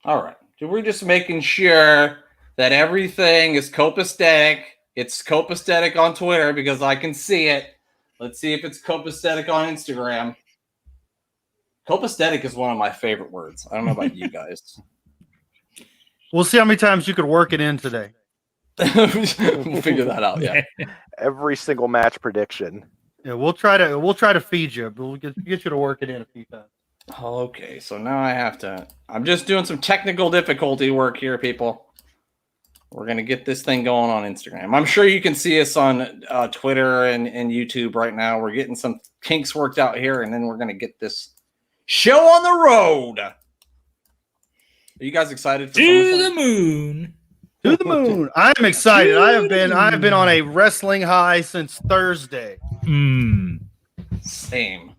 All right. So we're just making sure that everything is copacetic. It's copacetic on Twitter because I can see it. Let's see if it's copacetic on Instagram. Copacetic is one of my favorite words. I don't know about you guys. We'll see how many times you could work it in today. We'll figure that out. Yeah. Every single match prediction. Yeah, we'll try to feed you, but we'll get you to work it in a few times. Okay, so now I have to. I'm just doing some technical difficulty work here, people. We're gonna get this thing going on Instagram. I'm sure you can see us on Twitter and YouTube right now. We're getting some kinks worked out here, and then we're gonna get this show on the road. Are you guys excited for to the moon? To the moon! I am excited. I have been on a wrestling high since Thursday. Same.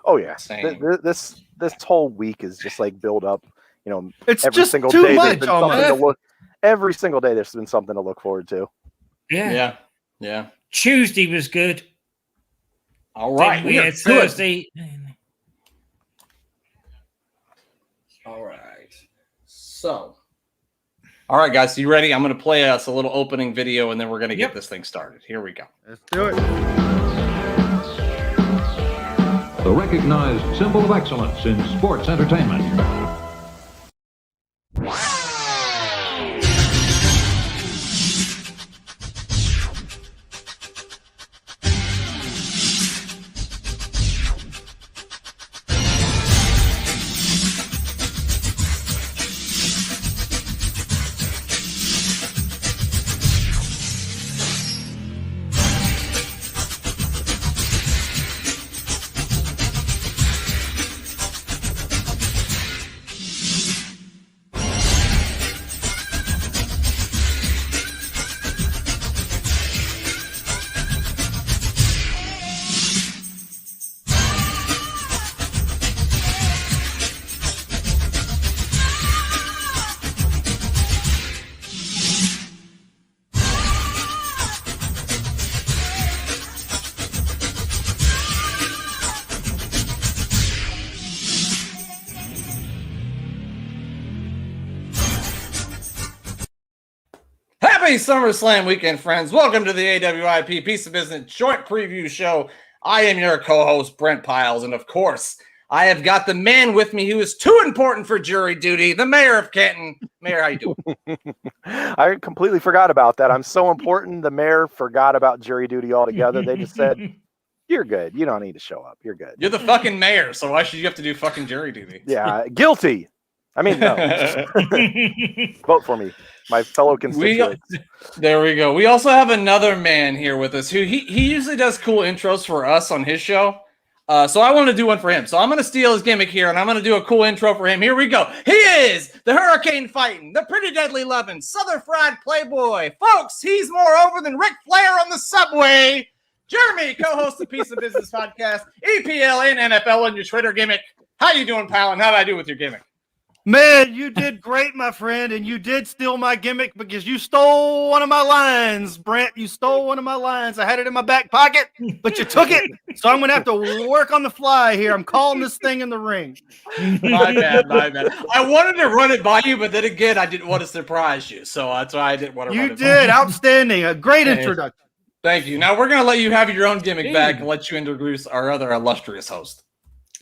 Oh yeah, Same. This whole week is just like build up. You know, It's every just single too day much. there's been something to look. Every single day there's been something to look forward to. Yeah. Tuesday was good. All right. We had Thursday. All right. So, all right, guys, you ready? I'm going to play us a little opening video, and then we're going to get this thing started. Here we go. Let's do it. The recognized symbol of excellence in sports entertainment. Happy SummerSlam weekend, friends. Welcome to the AWIP Piece of Business Joint Preview Show. I am your co-host, Brent Piles, and of course, I have got the man with me who is too important for jury duty, the mayor of Canton. Mayor, how you doing? I completely forgot about that. I'm so important. The mayor forgot about jury duty altogether. They just said, "You're good. You don't need to show up. You're good. You're the fucking mayor, so why should you have to do fucking jury duty? Yeah, guilty. I mean, no. Vote for me, my fellow constituents." There we go. We also have another man here with us who he usually does cool intros for us on his show. So I want to do one for him. So I'm going to steal his gimmick here, and I'm going to do a cool intro for him. Here we go. He is the hurricane fighting, the pretty deadly loving, southern fried playboy. Folks, he's more over than Ric Flair on the subway. Jeremy, co-host of Piece of Business Podcast, EPL and NFL on your Twitter gimmick. How you doing, pal, and how did I do with your gimmick? Man, you did great, my friend, and you did steal my gimmick because you stole one of my lines, Brent. You stole one of my lines. I had it in my back pocket, but you took it. So I'm going to have to work on the fly here. I'm calling this thing in the ring. My bad. I wanted to run it by you, but then again, I didn't want to surprise you. So that's why I didn't want to run it by you. You did. Outstanding. A great introduction. Thank you. Now we're going to let you have your own gimmick back and let you introduce our other illustrious host.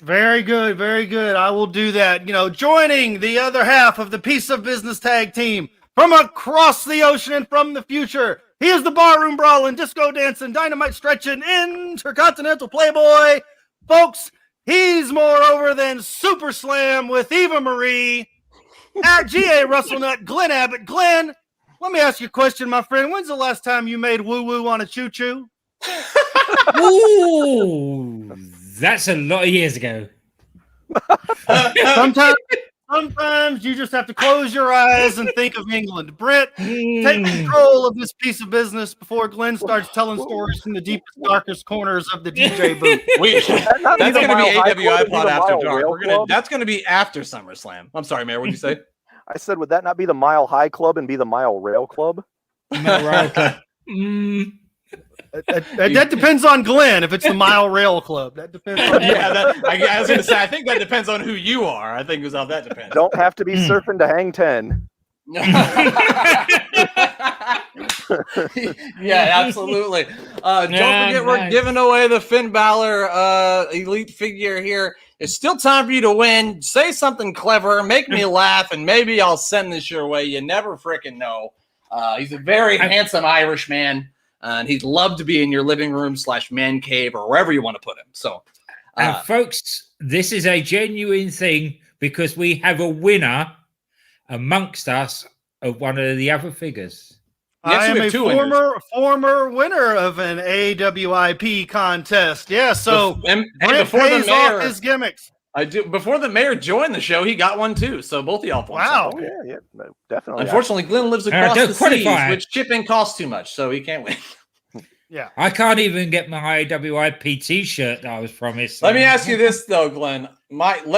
Very good, very good. I will do that. You know, joining the other half of the Piece of Business tag team from across the ocean and from the future. He is the barroom brawling, disco dancing, dynamite stretching, intercontinental playboy. Folks, he's more over than SummerSlam with Eva Marie. At GA Russellnut, Glenn Abbott. Glenn, let me ask you a question, my friend. When's the last time you made woo-woo on a choo-choo? Ooh. That's a lot of years ago. Sometimes you just have to close your eyes and think of England. Brent, take control of this piece of business before Glenn starts telling stories from the deepest, darkest corners of the DJ booth. That's going to be AWI Pod After Dark. That's going to be after SummerSlam. I'm sorry, Mayor. What did you say? I said, would that not be the Mile High Club and be the Mile Rail Club? Mile Rail Club. That depends on Glenn. If it's the Mile Rail Club, that depends on I was going to say, I think that depends on who you are. I think is how that depends. Don't have to be surfing to hang 10. Yeah, absolutely. Don't forget, we're giving away the Finn Balor elite figure here. It's still time for you to win. Say something clever, make me laugh, and maybe I'll send this your way. You never freaking know. He's a very handsome Irish man, and he'd love to be in your living room / man cave or wherever you want to put him. So, folks, this is a genuine thing because we have a winner amongst us of one of the other figures. I am a former winner of an AWIP contest. Yeah, so and Brent before pays the mayor, off his gimmicks. Before the mayor joined the show, he got one too. So both of y'all. Wow. Oh, yeah, no, definitely. Unfortunately, Glenn lives across the seas, which shipping costs too much, so he can't win. Yeah, I can't even get my AWIP T-shirt that I was promised. Let me ask you this though, Glenn.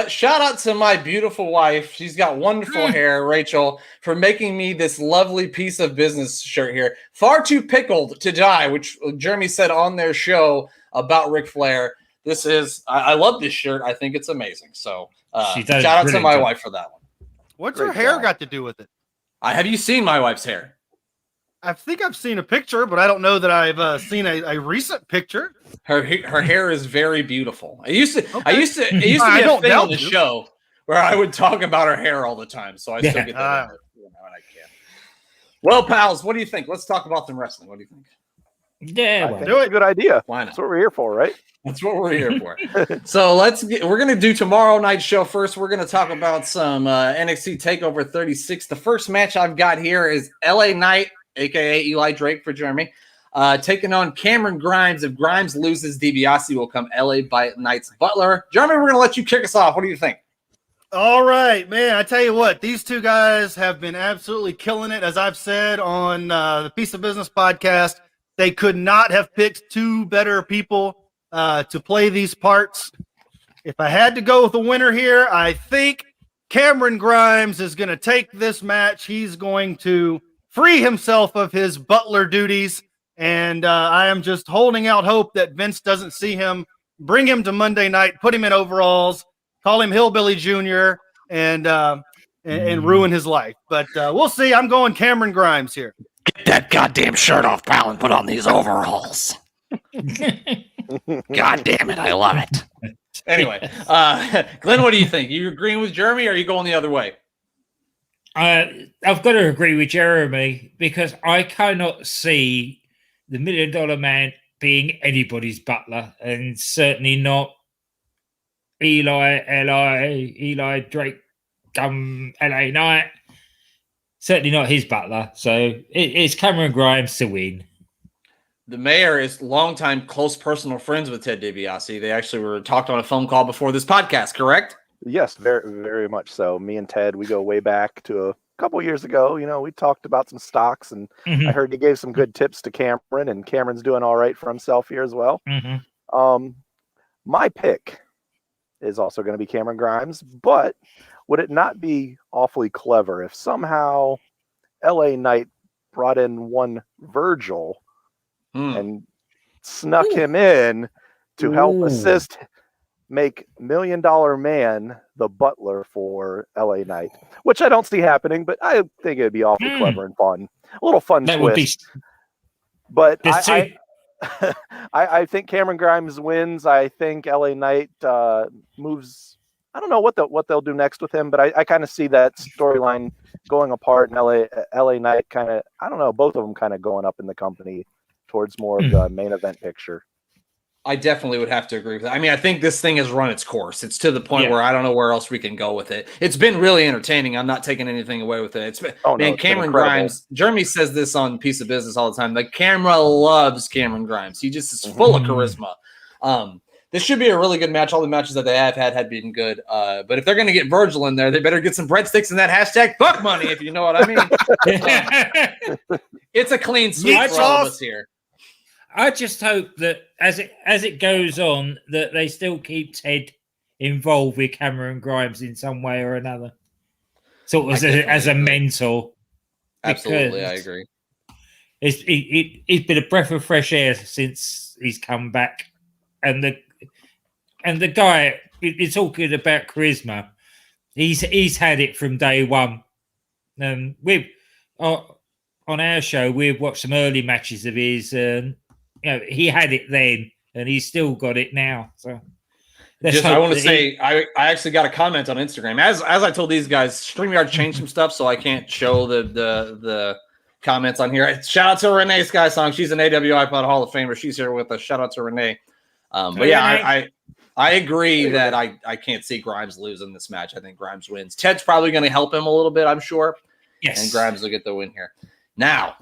Shout out to my beautiful wife. She's got wonderful hair, Rachel, for making me this lovely piece of business shirt here. Far too pickled to die, which Jeremy said on their show about Ric Flair. This is I love this shirt. I think it's amazing. So shout out to my wife for that one. What's her hair got to do with it? Have you seen my wife's hair? I think I've seen a picture, but I don't know that I've seen a recent picture. Her hair is very beautiful. It used to be a thing on the show where I would talk about her hair all the time. So I still get that in when I can. Well, pals, what do you think? Let's talk about some wrestling. What do you think? Yeah, I think it's a good idea. Why not? That's what we're here for, right? That's what we're here for. So we're going to do tomorrow night's show first. We're going to talk about some NXT Takeover 36. The first match I've got here is LA Knight, a.k.a. Eli Drake for Jeremy, taking on Cameron Grimes. If Grimes loses, DiBiase will come LA Knight's butler. Jeremy, we're going to let you kick us off. What do you think? All right, man. I tell you what, these two guys have been absolutely killing it. As I've said on the Piece of Business podcast, they could not have picked two better people to play these parts. If I had to go with a winner here, I think Cameron Grimes is going to take this match. He's going to free himself of his butler duties, and I am just holding out hope that Vince doesn't see him, bring him to Monday night, put him in overalls, call him Hillbilly Jr., and ruin his life. But we'll see. I'm going Cameron Grimes here. Get that goddamn shirt off, pal, and put on these overalls. God damn it, I love it. Anyway, Glenn, what do you think? You agreeing with Jeremy, or are you going the other way? I've got to agree with Jeremy because I cannot see the $1 Million Man being anybody's butler, and certainly not Eli Drake, LA Knight. Certainly not his butler. So it's Cameron Grimes to win. The mayor is longtime close personal friends with Ted DiBiase. They actually were talked on a phone call before this podcast, correct? Yes, very, very much so. Me and Ted, we go way back to a couple years ago. You know, we talked about some stocks, and I heard he gave some good tips to Cameron, and Cameron's doing all right for himself here as well. My pick is also going to be Cameron Grimes, but would it not be awfully clever if somehow LA Knight brought in one Virgil and snuck him in to help assist make $1 Million Man the butler for LA Knight, which I don't see happening, but I think it'd be awfully clever and fun. A little fun that twist. But I think Cameron Grimes wins. I think LA Knight moves. I don't know what they'll do next with him, but I kind of see that storyline going apart, and LA Knight kind of, I don't know, both of them kind of going up in the company towards more of the main event picture. I definitely would have to agree with that. I mean, I think this thing has run its course. It's to the point where I don't know where else we can go with it. It's been really entertaining. I'm not taking anything away with it. It's been, Cameron Grimes, Jeremy says this on Piece of Business all the time. The camera loves Cameron Grimes. He just is full of charisma. This should be a really good match. All the matches that they have had been good. But if they're going to get Virgil in there, they better get some breadsticks in that hashtag fuck money, if you know what I mean. It's a clean sweep for all of us here. I just hope that as it goes on, that they still keep Ted involved with Cameron Grimes in some way or another, sort of as a mentor. Absolutely, I agree. It's been a breath of fresh air since he's come back, and the guy. It's all good about charisma. He's had it from day one. We've on our show we've watched some early matches of his, and he had it then, and he's still got it now. So I want to say I actually got a comment on Instagram as I told these guys. StreamYard changed some stuff, so I can't show the comments on here. Shout out to Renee Sky Song. She's an AW iPod Hall of Famer. She's here with us. Shout out to Renee. But yeah, I agree that I can't see Grimes losing this match. I think Grimes wins. Ted's probably going to help him a little bit, I'm sure. Yes. And Grimes will get the win here. Now,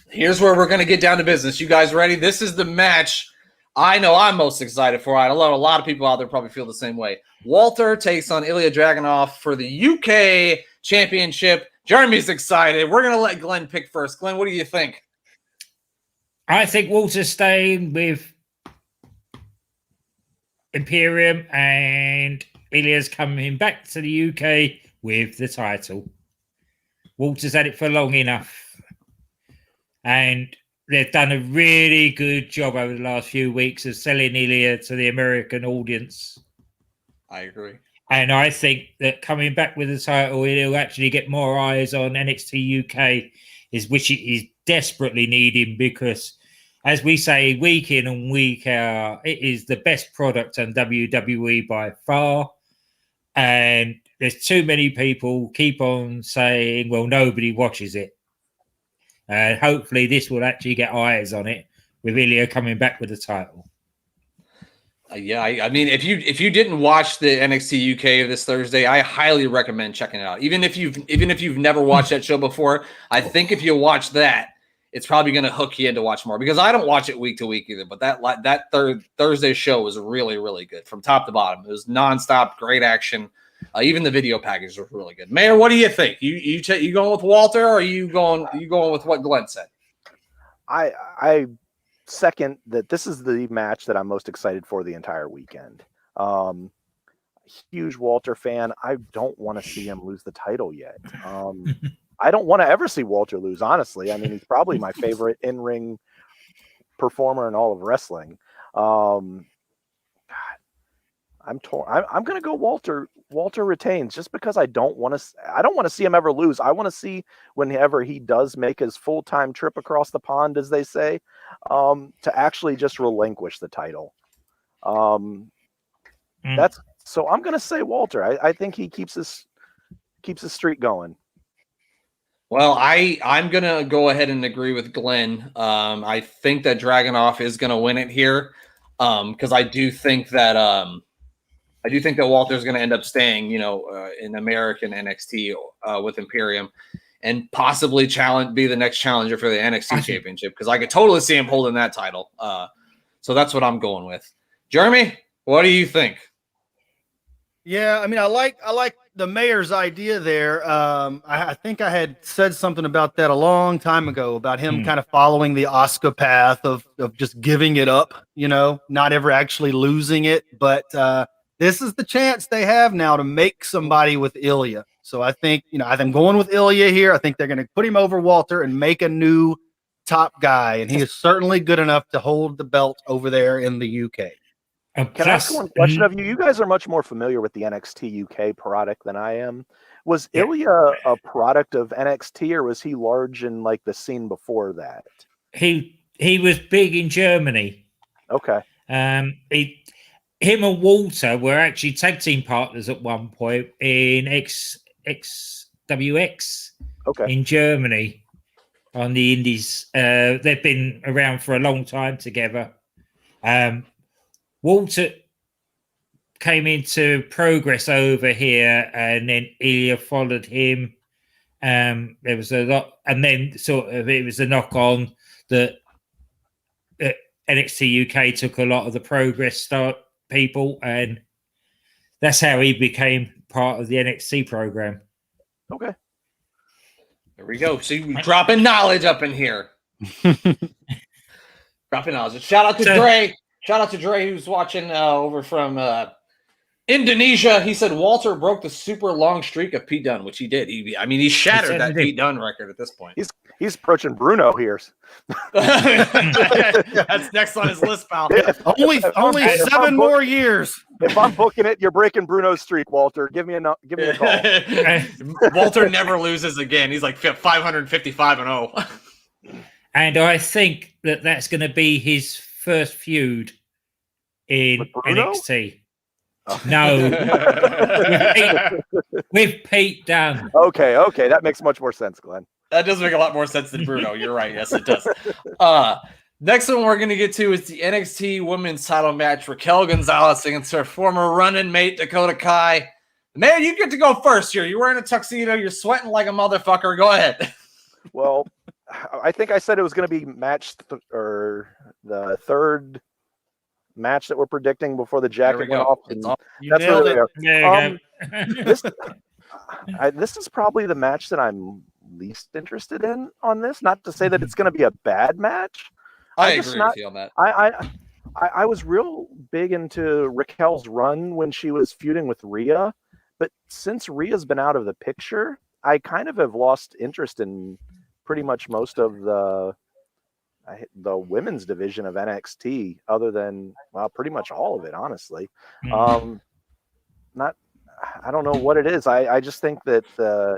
here's where we're going to get down to business. You guys ready? This is the match I know I'm most excited for. I know a lot of people out there probably feel the same way. Walter takes on Ilya Dragunov for the UK Championship. Jeremy's excited. We're going to let Glenn pick first. Glenn, what do you think? I think Walter's staying with Imperium, and Ilya's coming back to the UK with the title. Walter's had it for long enough, and they've done a really good job over the last few weeks of selling Ilya to the American audience. I agree. And I think that coming back with the title, he'll actually get more eyes on NXT UK, which it is desperately needing, because, as we say week in and week out, it is the best product on WWE by far. And there's too many people keep on saying, well, nobody watches it. And hopefully this will actually get eyes on it with Ilya coming back with the title. I mean, if you didn't watch the NXT UK this Thursday, I highly recommend checking it out. Even if you've never watched that show before, I think if you watch that, it's probably going to hook you in to watch more, because I don't watch it week to week either. But that Thursday show was really, really good from top to bottom. It was nonstop, great action. Even the video package was really good. Mayor, what do you think? You going with Walter, or are you going with what Glenn said? I second that. This is the match that I'm most excited for the entire weekend. Huge Walter fan. I don't want to see him lose the title yet. I don't want to ever see Walter lose, honestly. I mean, he's probably my favorite in-ring performer in all of wrestling. God, I'm torn. I'm going to go Walter. Walter retains, just because I don't want to see him ever lose. I want to see whenever he does make his full-time trip across the pond, as they say, to actually just relinquish the title. That's so. I'm going to say Walter. I think he keeps his streak going. Well, I'm going to go ahead and agree with Glenn. I think that Dragunov is going to win it here, because I do think that Walter's going to end up staying, in American NXT with Imperium, and possibly be the next challenger for the NXT Championship, because I could totally see him holding that title. So that's what I'm going with. Jeremy, what do you think? Yeah, I mean, I like the mayor's idea there. I think I had said something about that a long time ago, about him kind of following the Asuka path of just giving it up, not ever actually losing it. But this is the chance they have now to make somebody with Ilya. So I think, I'm going with Ilya here. I think they're going to put him over Walter and make a new top guy. And he is certainly good enough to hold the belt over there in the UK. Can I ask one question of you? You guys are much more familiar with the NXT UK product than I am. Was Ilya a product of NXT, or was he large in like the scene before that? He was big in Germany. Okay. Him and Walter were actually tag team partners at one point in XWX in Germany on the Indies. They've been around for a long time together. Walter came into Progress over here, and then Ilya followed him. There was a lot, and then it was a knock on that NXT UK took a lot of the Progress people, and that's how he became part of the NXT program. Okay. There we go. See, dropping knowledge up in here. Dropping knowledge. Shout out to Dre. Shout out to Dre, who's watching over from Indonesia. He said Walter broke the super long streak of Pete Dunne, which he did. He shattered that Pete Dunne record at this point. He's approaching Bruno here. That's next on his list, pal. Only 7 more years. If I'm booking it, you're breaking Bruno's streak, Walter. Give me a call. Walter never loses again. He's like 555-0. And I think that's going to be his first feud in NXT. Oh. No, with Pete Dunne. Okay, that makes much more sense, Glenn. That does make a lot more sense than Bruno. You're right. Yes, it does. Next one we're going to get to is the NXT Women's Title match. Raquel Gonzalez against her former running mate Dakota Kai. Man, you get to go first here. You're wearing a tuxedo. You're sweating like a motherfucker. Go ahead. Well, I think I said it was going to be the third match that we're predicting before the jacket went off. That's where this is probably the match that I'm least interested in on this. Not to say that it's going to be a bad match. I agree with you on that. I was real big into Raquel's run when she was feuding with Rhea, but since Rhea's been out of the picture, I kind of have lost interest in pretty much most of the women's division of NXT, other than pretty much all of it, honestly. I don't know what it is. I just think that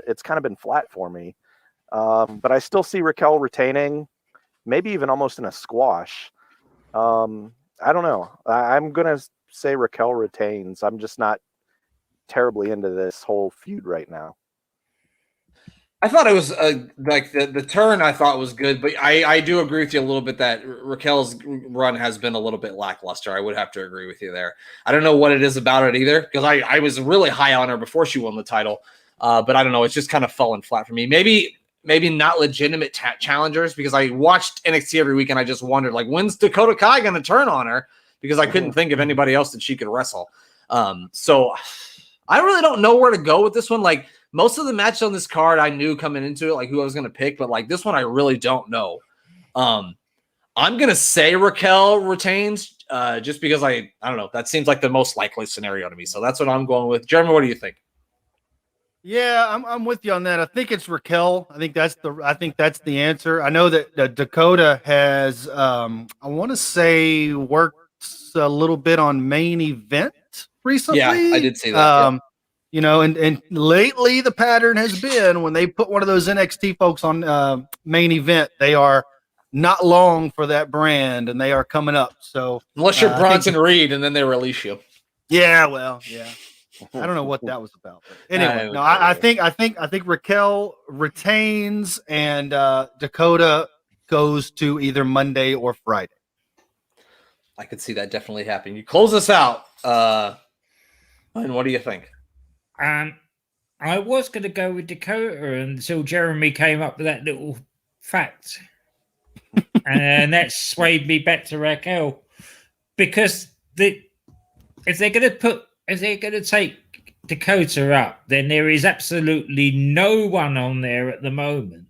it's kind of been flat for me. But I still see Raquel retaining, maybe even almost in a squash. I don't know. I'm gonna say Raquel retains. I'm just not terribly into this whole feud right now. I thought it was like the turn I thought was good, but I do agree with you a little bit that Raquel's run has been a little bit lackluster. I would have to agree with you there. I don't know what it is about it either, because I was really high on her before she won the title, but I don't know. It's just kind of fallen flat for me. Maybe not legitimate challengers, because I watched NXT every week and I just wondered, like, when's Dakota Kai going to turn on her? Because I couldn't think of anybody else that she could wrestle. So I really don't know where to go with this one. Like, most of the matches on this card, I knew coming into it, like, who I was going to pick, but like this one, I really don't know. I'm going to say Raquel retains just because I don't know. That seems like the most likely scenario to me. So that's what I'm going with. Jeremy, what do you think? Yeah, I'm with you on that. I think it's Raquel. I think that's the answer. I know that Dakota has, I want to say, worked a little bit on Main Event recently. Yeah, I did see that. You know, and lately the pattern has been when they put one of those NXT folks on Main Event, they are not long for that brand, and they are coming up. So unless you're Bronson Reed, and then they release you. Yeah, well, yeah. I don't know what that was about. But anyway, I think Raquel retains, and Dakota goes to either Monday or Friday. I could see that definitely happening. You close us out. And what do you think? I was going to go with Dakota until Jeremy came up with that little fact, and that swayed me back to Raquel, because if they're going to take Dakota up, then there is absolutely no one on there at the moment,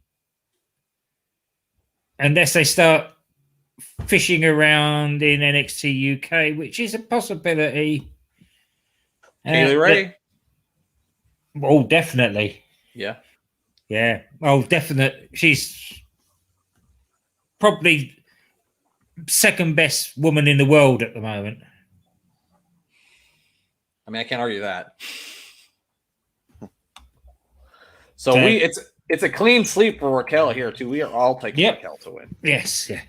unless they start fishing around in NXT UK, which is a possibility. Kaylee Ray. Oh, definitely. Yeah. Yeah. Oh, definitely. She's probably second best woman in the world at the moment. I mean, I can't argue that. So it's a clean sweep for Raquel here too. We are all taking Raquel to win. Yes. Yeah.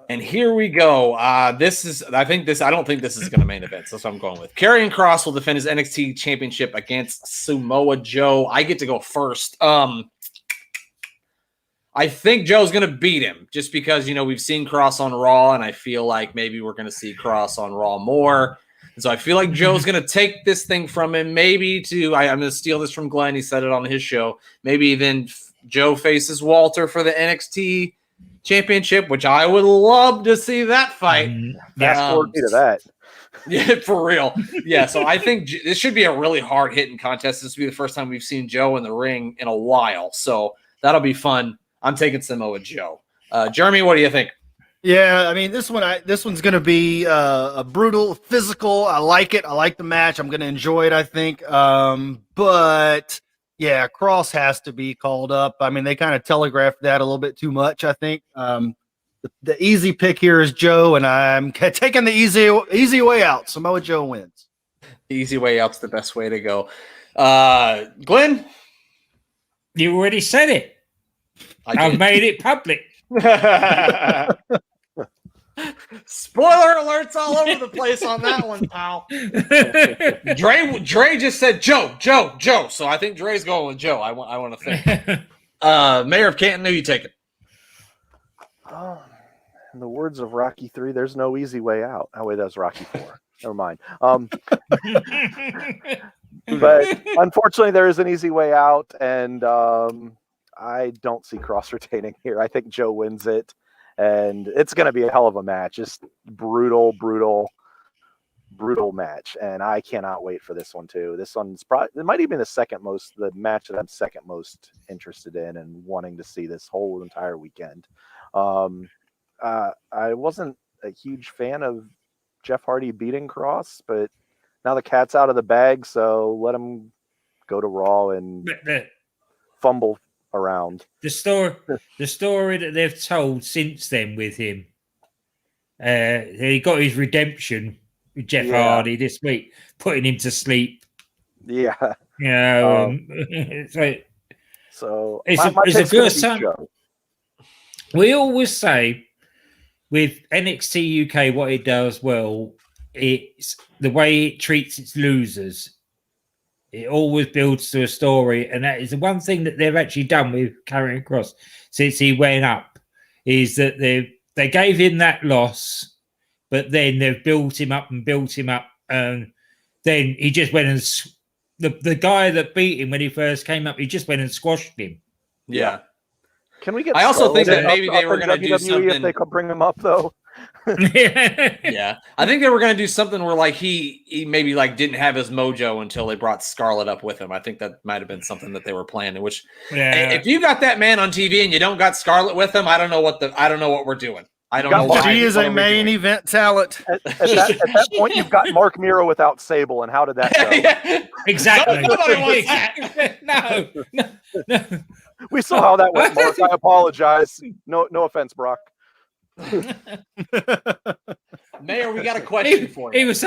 And here we go. I don't think this is going to main event. So that's what I'm going with. Karrion Kross will defend his NXT championship against Samoa Joe. I get to go first. I think Joe's going to beat him just because, we've seen Kross on Raw, and I feel like maybe we're going to see Kross on Raw more. And so I feel like Joe's going to take this thing from him. Maybe I'm going to steal this from Glenn. He said it on his show. Maybe then Joe faces Walter for the NXT championship, which I would love to see that fight. Fast forward to that. Yeah, for real. Yeah, so I think this should be a really hard hitting contest. This will be the first time we've seen Joe in the ring in a while, so that'll be fun. I'm taking Samoa Joe. Jeremy, what do you think? Yeah, I mean, this one's going to be a brutal, physical. I like it. I like the match. I'm going to enjoy it, I think. But Yeah, Cross has to be called up. I mean, they kind of telegraphed that a little bit too much, I think. The easy pick here is Joe, and I'm taking the easy way out. Samoa Joe wins. The easy way out's the best way to go. Glenn? You already said it. I've made it public. Spoiler alerts all over the place on that one, pal. Dre just said Joe. So I think Dre's going with Joe. I want to think. Mayor of Canton, who you taking? In the words of Rocky 3, there's no easy way out. Oh, wait, that was Rocky 4. Never mind. But unfortunately, there is an easy way out, and I don't see Cross retaining here. I think Joe wins it, and it's going to be a hell of a match. Just brutal match, and I cannot wait for this one too. This one's probably, it might even be the match that I'm second most interested in and wanting to see this whole entire weekend. I wasn't a huge fan of Jeff Hardy beating Cross, but now the cat's out of the bag, so let him go to Raw and fumble around. The story that they've told since then with him, he got his redemption with Jeff Hardy this week, putting him to sleep. Yeah. You know, so it's a good sign. We always say with NXT UK, what it does well, it's the way it treats its losers. It always builds to a story, and that is the one thing that they've actually done with Karrion Kross since he went up, is that they gave him that loss, but then they've built him up, and then he just went and the guy that beat him when he first came up, he just went and squashed him. Yeah. Can we get? I also think that maybe they were going to do something. If they could bring him up, though. Yeah, I think they were going to do something where like he maybe like didn't have his mojo until they brought Scarlett up with him. I think that might have been something that they were planning. Which, if you got that man on TV and you don't got Scarlett with him, I don't know what we're doing. I don't know. She is a main event talent. At that point, you've got Mark Miro without Sable, and how did that go? Yeah. Exactly. No. We saw how that went, Mark. I apologize. No offense, Brock. Mayor, we got a question for you. He was.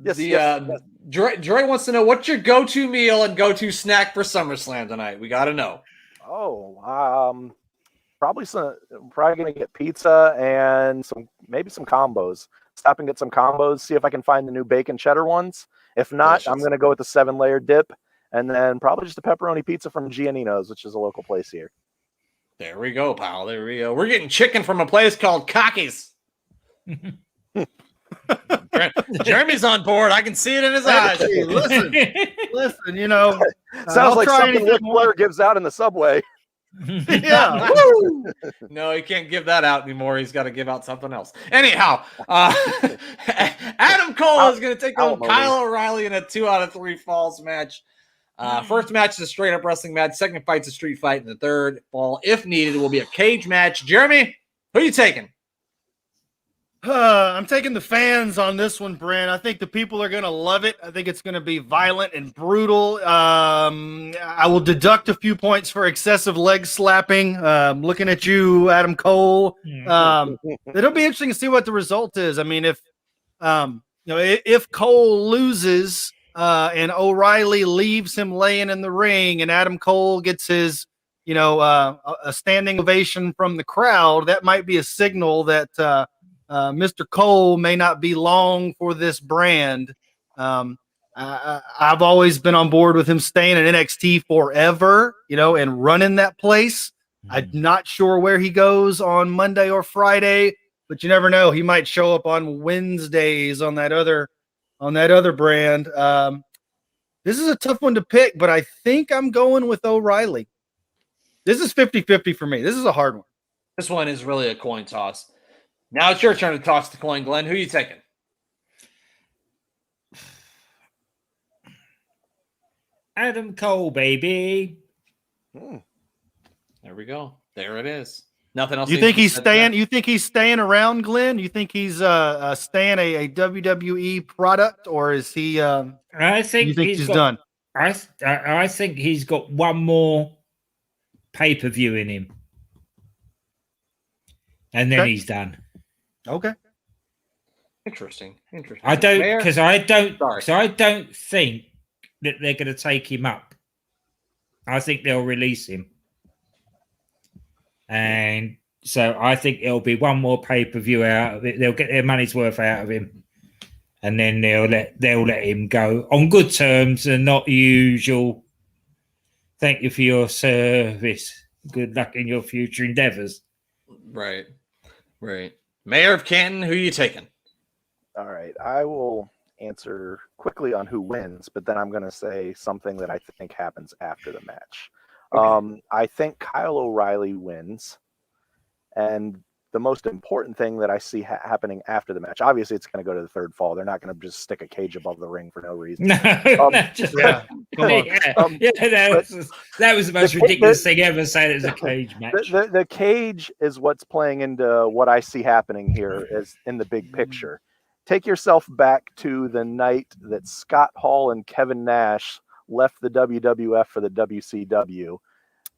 Yes. Dre wants to know what's your go-to meal and go-to snack for SummerSlam tonight. We got to know. Probably gonna get pizza and maybe some combos. Stop and get some combos. See if I can find the new bacon cheddar ones. If not, I'm gonna go with the 7-layer dip, and then probably just a pepperoni pizza from Giannino's, which is a local place here. There we go, pal. There we go. We're getting chicken from a place called Cocky's. Jeremy's on board. I can see it in his eyes. Hey, listen. You know, sounds like something Ric Flair gives out in the subway. Yeah. No, he can't give that out anymore. He's got to give out something else. Anyhow, Adam Cole is going to take on Kyle O'Reilly in a 2 out of 3 falls match. First match is a straight up wrestling match. Second fight's a street fight. And the third fall, if needed, will be a cage match. Jeremy, who are you taking? I'm taking the fans on this one, Brent. I think the people are going to love it. I think it's going to be violent and brutal. I will deduct a few points for excessive leg slapping. Looking at you, Adam Cole. It'll be interesting to see what the result is. I mean, if Cole loses and O'Reilly leaves him laying in the ring, and Adam Cole gets his, a standing ovation from the crowd, that might be a signal that Mr. Cole may not be long for this brand. I've always been on board with him staying at NXT forever, and running that place. I'm not sure where he goes on Monday or Friday, but you never know. He might show up on Wednesdays on that other brand. This is a tough one to pick, but I think I'm going with O'Reilly. This is 50-50 for me. This is a hard one. This one is really a coin toss. Now it's your turn to toss the coin, Glenn. Who are you taking? Adam Cole, baby. There we go. There it is. Nothing else. You think he's staying? You think he's staying around, Glenn? You think he's staying a WWE product, or is he? I think he's done. I think he's got one more pay-per-view in him, and then he's done. Okay. Interesting. I don't Mayor? because I don't Sorry. because I don't think that they're going to take him up. I think they'll release him, and so I think it'll be one more pay-per-view out of it. They'll get their money's worth out of him, and then they'll let him go on good terms and not usual. Thank you for your service. Good luck in your future endeavors. Right. Mayor of Canton, who are you taking? All right, I will answer quickly on who wins, but then I'm going to say something that I think happens after the match. Okay. I think Kyle O'Reilly wins, and the most important thing that I see happening after the match, obviously it's going to go to the third fall. They're not going to just stick a cage above the ring for no reason. No, Yeah. Come on. That was the most ridiculous thing ever. Saying it was a cage match. The cage is what's playing into what I see happening here is in the big picture. Take yourself back to the night that Scott Hall and Kevin Nash left the WWF for the WCW,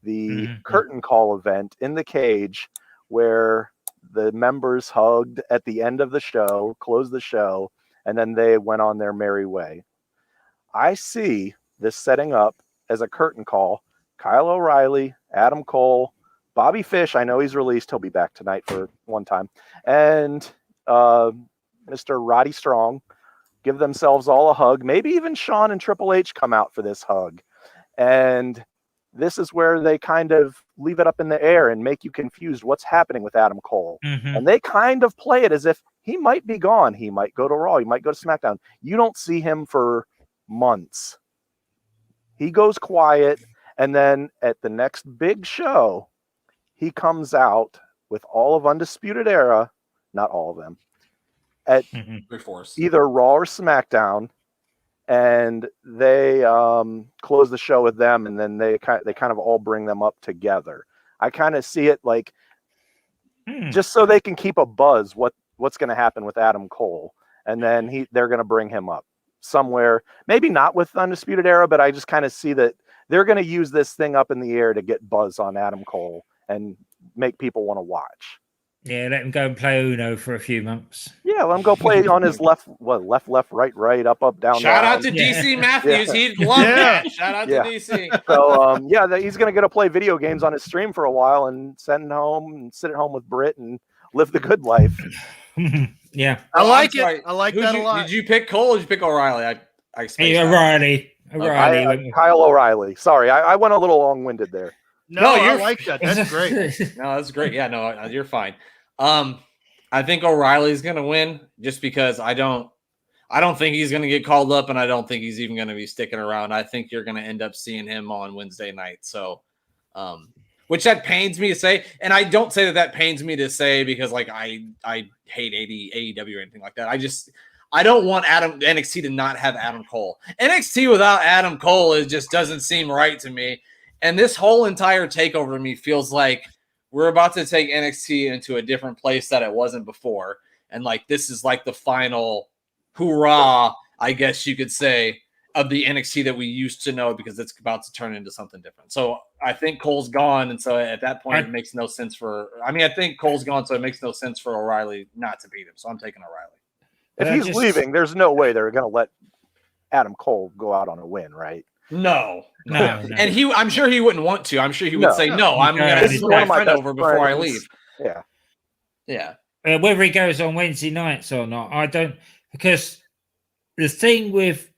the curtain call event in the cage where the members hugged at the end of the show, closed the show, and then they went on their merry way. I see this setting up as a curtain call. Kyle O'Reilly, Adam Cole, Bobby Fish, I know he's released. He'll be back tonight for one time. And Mr. Roddy Strong give themselves all a hug. Maybe even Shawn and Triple H come out for this hug. And this is where they kind of leave it up in the air and make you confused what's happening with Adam Cole. And they kind of play it as if he might be gone. He might go to Raw. He might go to SmackDown. You don't see him for months. He goes quiet. And then at the next big show, he comes out with all of Undisputed Era, not all of them, at either Raw or SmackDown, and they close the show with them, and then they kind of all bring them up together. I kind of see it like just so they can keep a buzz what's going to happen with Adam Cole, and then they're going to bring him up somewhere, maybe not with Undisputed Era, but I just kind of see that they're going to use this thing up in the air to get buzz on Adam Cole and make people want to watch. Yeah, let him go and play Uno for a few months. Yeah, let him go play on his left, right, up, down. Shout out to DC Matthews. He'd love that. Shout out to DC. So, he's going to get to play video games on his stream for a while and sit at home with Britt and live the good life. Yeah. I like it. I like that a lot. Did you pick Cole or did you pick O'Reilly? O'Reilly. Kyle O'Reilly. Sorry, I went a little long-winded there. No, I like that. That's great. No, that's great. Yeah, no, you're fine. I think O'Reilly's going to win just because I don't think he's going to get called up, and I don't think he's even going to be sticking around. I think you're going to end up seeing him on Wednesday night. So, which that pains me to say, and I don't say that pains me to say because like I hate AEW or anything like that. I don't want NXT to not have Adam Cole. NXT without Adam Cole just doesn't seem right to me. And this whole entire takeover to me feels like we're about to take NXT into a different place that it wasn't before. And like, this is like the final hoorah, I guess you could say, of the NXT that we used to know because it's about to turn into something different. So I think Cole's gone. And so at that point, it makes no sense I think Cole's gone. So it makes no sense for O'Reilly not to beat him. So I'm taking O'Reilly. If he's leaving, there's no way they're going to let Adam Cole go out on a win, right? No. And I'm sure he wouldn't want to. I'm sure he would say, no, I'm going to send my friend over before I leave. Yeah. Whether he goes on Wednesday nights or not, I don't, because the thing with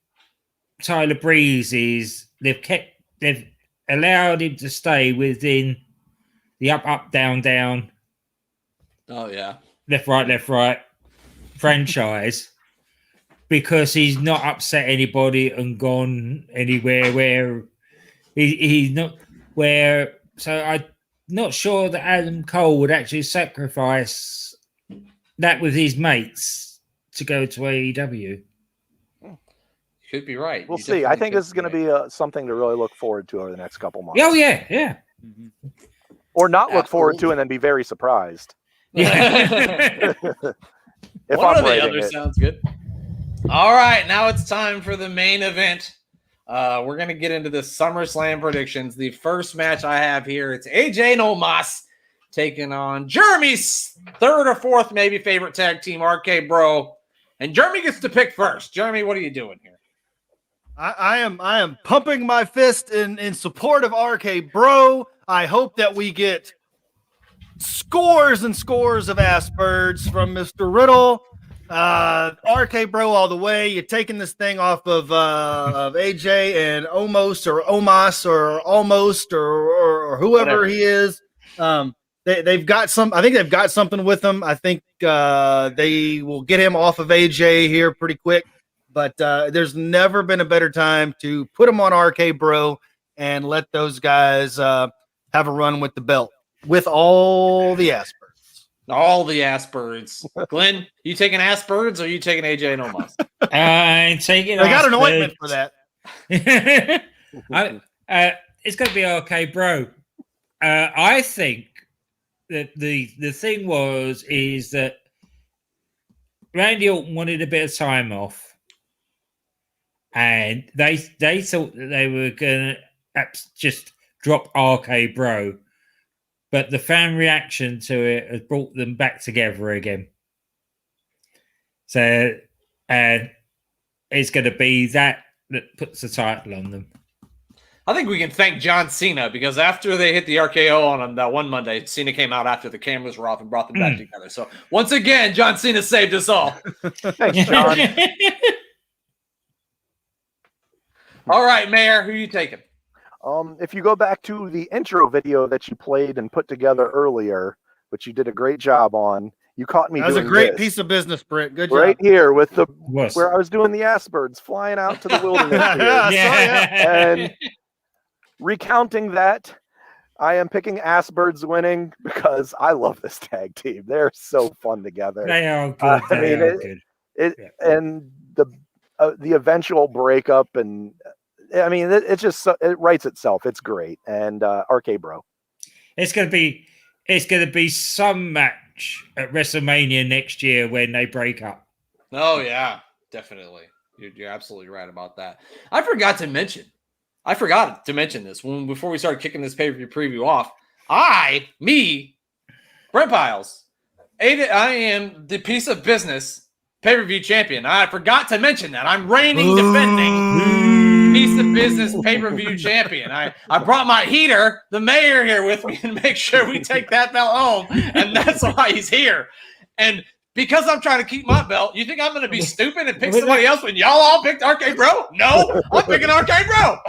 Tyler Breeze is they've allowed him to stay within the up, down, down. Oh, yeah. Left, right franchise. Because he's not upset anybody and gone anywhere where he's not where. So I'm not sure that Adam Cole would actually sacrifice that with his mates to go to AEW. You could be right. We'll see. I think this is going to be something to really look forward to over the next couple months. Oh, yeah. Or not look forward to and then be very surprised. Yeah. If one I'm or the rating other it. sounds good. All right, now it's time for the main event We're going to get into the SummerSlam predictions. The first match I have here, it's AJ and Omos taking on Jeremy's third or fourth maybe favorite tag team, RK Bro. And Jeremy gets to pick first. Jeremy, what are you doing here? I am pumping my fist in support of RK Bro. I hope that we get scores and scores of ass birds from Mr. Riddle. RK Bro all the way. You're taking this thing off of AJ and Omos or Omos or Almost or whoever Whatever. He is. They've got some. I think they've got something with him. I think they will get him off of AJ here pretty quick. But there's never been a better time to put him on RK Bro and let those guys have a run with the belt with all the ass birds. All the ass birds. Glenn, you taking ass birds or are you taking AJ and Omos? I'm taking. I got an ointment for that. It's going to be RK Bro. I think that the thing is that Randy Orton wanted a bit of time off, and they thought that they were going to just drop RK Bro. But the fan reaction to it has brought them back together again. So, it's going to be that puts the title on them. I think we can thank John Cena because after they hit the RKO on him that one Monday, Cena came out after the cameras were off and brought them back together. So, once again, John Cena saved us all. Thanks, John. All right, Mayor, who are you taking? If you go back to the intro video that you played and put together earlier, which you did a great job on, you caught me. That was a great piece of business, Brent. Good job. Right here with where I was doing the ass birds flying out to the wilderness and recounting that, I am picking ass birds winning because I love this tag team. They're so fun together. They are good. And the eventual breakup and. I mean, it's just it writes itself. It's great, and RK Bro. It's going to be some match at WrestleMania next year when they break up. Oh yeah, definitely. You're absolutely right about that. I forgot to mention this before we started kicking this pay-per-view preview off. Brent Piles, I am the piece of business pay-per-view champion. I forgot to mention that I'm reigning, defending. Piece of business pay-per-view champion. I brought my heater, the mayor, here with me to make sure we take that belt home, and that's why he's here. And because I'm trying to keep my belt, you think I'm going to be stupid and pick somebody else when y'all all picked RK Bro? No, I'm picking RK Bro.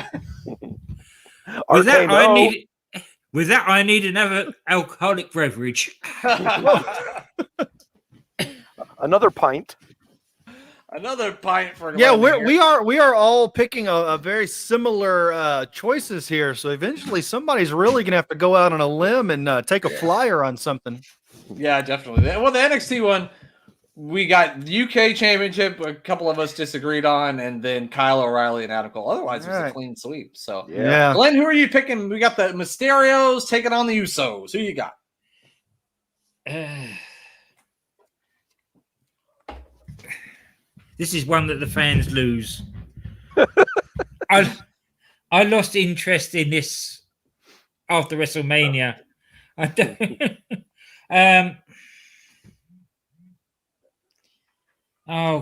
With that, I need another alcoholic beverage. Another pint. Another pint for we are all picking a very similar choices here. So eventually somebody's really gonna have to go out on a limb and take a flyer on something. Yeah, definitely. Well, the NXT one, we got the UK Championship. A couple of us disagreed on, and then Kyle O'Reilly and Adam Cole. Otherwise, it was a clean sweep. So yeah. Glenn, who are you picking? We got the Mysterios taking on the Usos. Who you got? This is one that the fans lose. I lost interest in this after WrestleMania. I don't.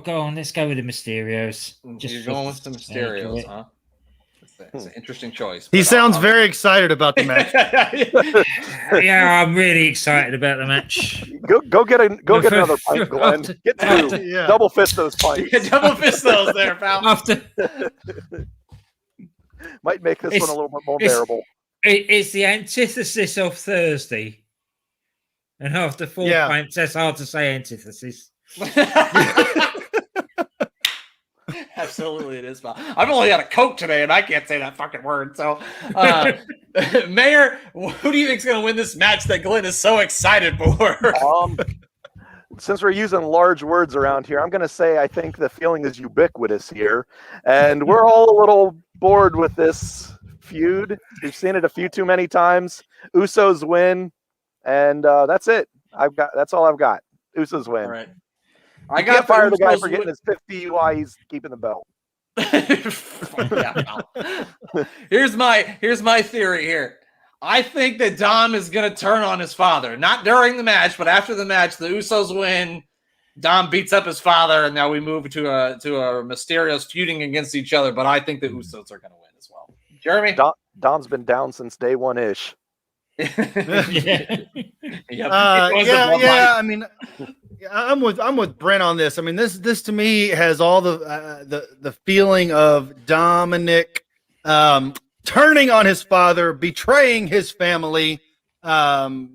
Go on. Let's go with the Mysterios. You're going with the Mysterios, huh? It's an interesting choice. He sounds very excited about the match. Yeah, I'm really excited about the match. Go get another pint, Glenn. Get two. Yeah. Double fist those pints. Double fist those there, pal. Might make this one a little bit more bearable. It's the antithesis of Thursday. And after 4 pints, that's hard to say antithesis. Absolutely, it is. I've only had a Coke today, and I can't say that fucking word. So, Mayor, who do you think is going to win this match that Glenn is so excited for? Since we're using large words around here, I'm going to say I think the feeling is ubiquitous here, and we're all a little bored with this feud. We've seen it a few too many times. Usos win, and that's it. That's all I've got. Usos win. All right. I can't fire the guy for getting his 50 while he's keeping the belt. Yeah, well. Here's my theory here. I think that Dom is going to turn on his father, not during the match, but after the match. The Usos win. Dom beats up his father, and now we move to a Mysterios feuding against each other. But I think the Usos are going to win as well. Jeremy, Dom's been down since day one ish. Yeah. I mean, I'm with Brent on this. I mean, this to me has all the feeling of Dominic turning on his father, betraying his family. He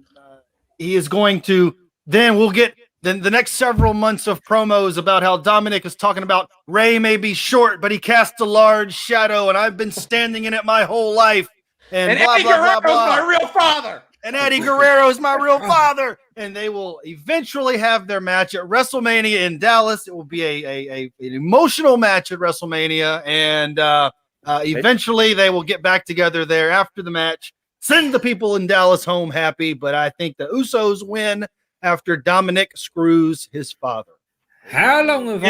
is going to. Then we'll get the next several months of promos about how Dominic is talking about Ray may be short, but he casts a large shadow, and I've been standing in it my whole life. And blah, Eddie blah, blah, Guerrero's blah. my real father. And Eddie Guerrero is my real father. And they will eventually have their match at WrestleMania in Dallas. It will be an emotional match at WrestleMania. And eventually they will get back together there after the match, send the people in Dallas home happy. But I think the Usos win after Dominic screws his father. How long have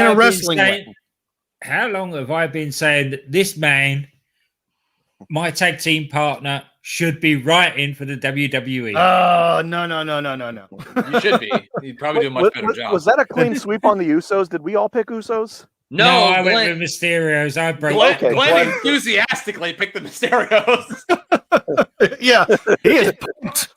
I been saying that this man, my tag team partner, should be writing for the WWE? Oh, no. You should be. You'd probably do a much better job. Was that a clean sweep on the Usos? Did we all pick Usos? No, I went with Mysterios. Glenn enthusiastically picked the Mysterios. Yeah, he is pumped.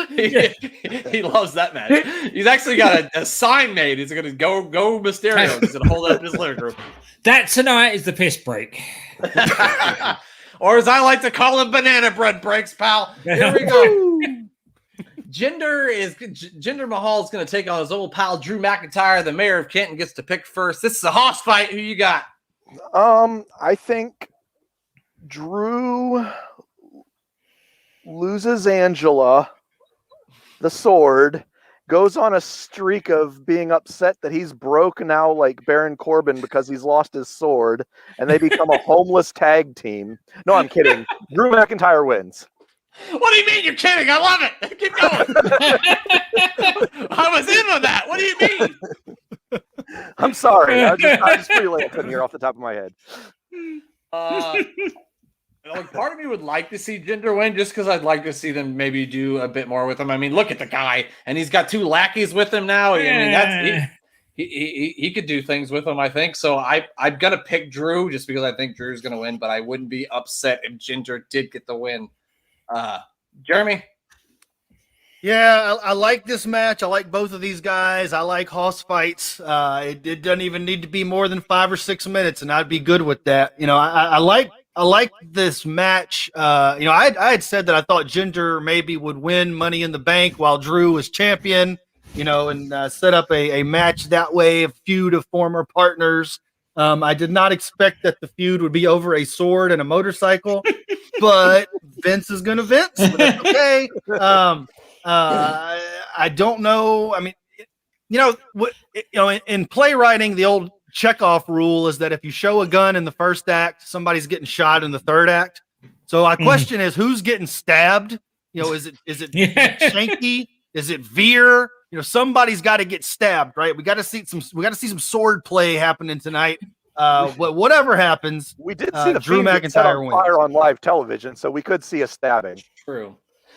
He loves that match. He's actually got a sign made. He's going to go Mysterio. He's going to hold up his lyric group. That tonight is the piss break. Or as I like to call him, banana bread breaks, pal. Here we go. Jinder Mahal is going to take on his old pal Drew McIntyre. The mayor of Canton gets to pick first. This is a hoss fight. Who you got? I think Drew loses Angela, the sword, goes on a streak of being upset that he's broke now like Baron Corbin because he's lost his sword, and they become a homeless tag team. No, I'm kidding. Drew McIntyre wins. What do you mean you're kidding? I love it. Keep going. I was in on that. What do you mean? I'm sorry. I just freelancing here off the top of my head. Part of me would like to see Jinder win just because I'd like to see them maybe do a bit more with him. I mean, look at the guy, and he's got 2 lackeys with him now. I mean, he could do things with him, I think. So I'm gonna pick Drew just because I think Drew's gonna win, but I wouldn't be upset if Jinder did get the win. Jeremy? Yeah, I like this match. I like both of these guys. I like hoss fights. It doesn't even need to be more than 5 or 6 minutes, and I'd be good with that. I like this match. I had said that I thought Jinder maybe would win Money in the Bank while Drew was champion, and set up a match that way, a feud of former partners. I did not expect that the feud would be over a sword and a motorcycle, but Vince is going to Vince. But that's okay. I don't know. I mean, in playwriting, the old checkoff rule is that if you show a gun in the first act, somebody's getting shot in the third act. So my question is, who's getting stabbed? Is it Shanky? Is it Veer? Somebody's got to get stabbed, right? We got to see some sword play happening tonight. Whatever happens, we did see the Drew McIntyre wins. Fire on live television, so we could see a stabbing. True.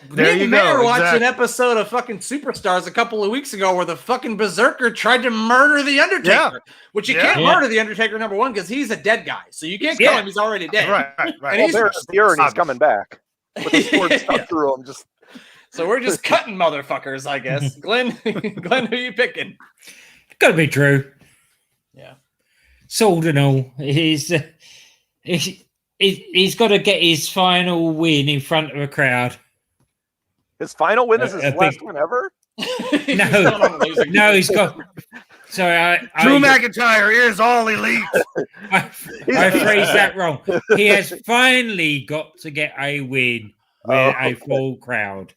There you go. Watched an episode of fucking Superstars a couple of weeks ago where the fucking Berserker tried to murder the Undertaker, which you can't murder the Undertaker, number one, because he's a dead guy. So you can't kill him; he's already dead. Right. And he's coming back with the sword stuck through him. So we're just cutting motherfuckers, I guess. Glenn, who you picking? Gotta be Drew. Yeah. Sword and all. He's got to get his final win in front of a crowd. His final win is his last win ever? No, he's got. Sorry, Drew McIntyre is all elite. I phrased that wrong. He has finally got to get a win with a full crowd.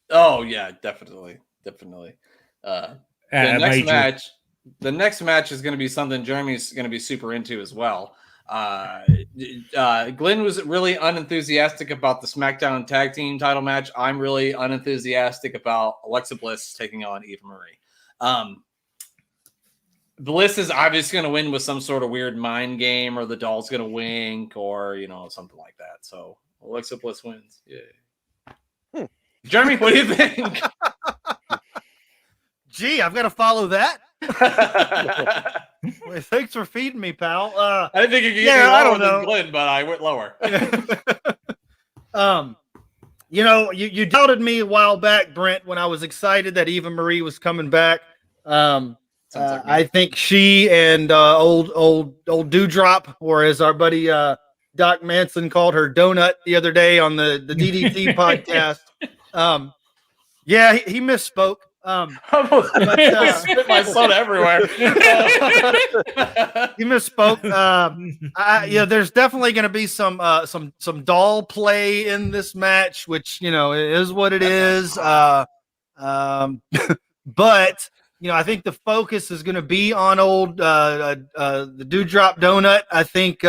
Oh yeah, definitely. The next match is going to be something Jeremy's going to be super into as well. Glenn was really unenthusiastic about the SmackDown Tag Team title match. I'm really unenthusiastic about Alexa Bliss taking on Eva Marie. Bliss is obviously going to win with some sort of weird mind game, or the doll's going to wink, or something like that. So Alexa Bliss wins. Yeah. Jeremy, what do you think? Gee, I've got to follow that. Well, thanks for feeding me, pal. I didn't think you could get lower than Glenn, but I went lower. You doubted me a while back, Brent, when I was excited that Eva Marie was coming back. I think she and old Dewdrop, or as our buddy Doc Manson called her, Donut, the other day on the DDT podcast. He misspoke. Spit my soda everywhere. You misspoke. There's definitely going to be some doll play in this match, which is what it is. But I think the focus is going to be on old the Dewdrop Donut. I think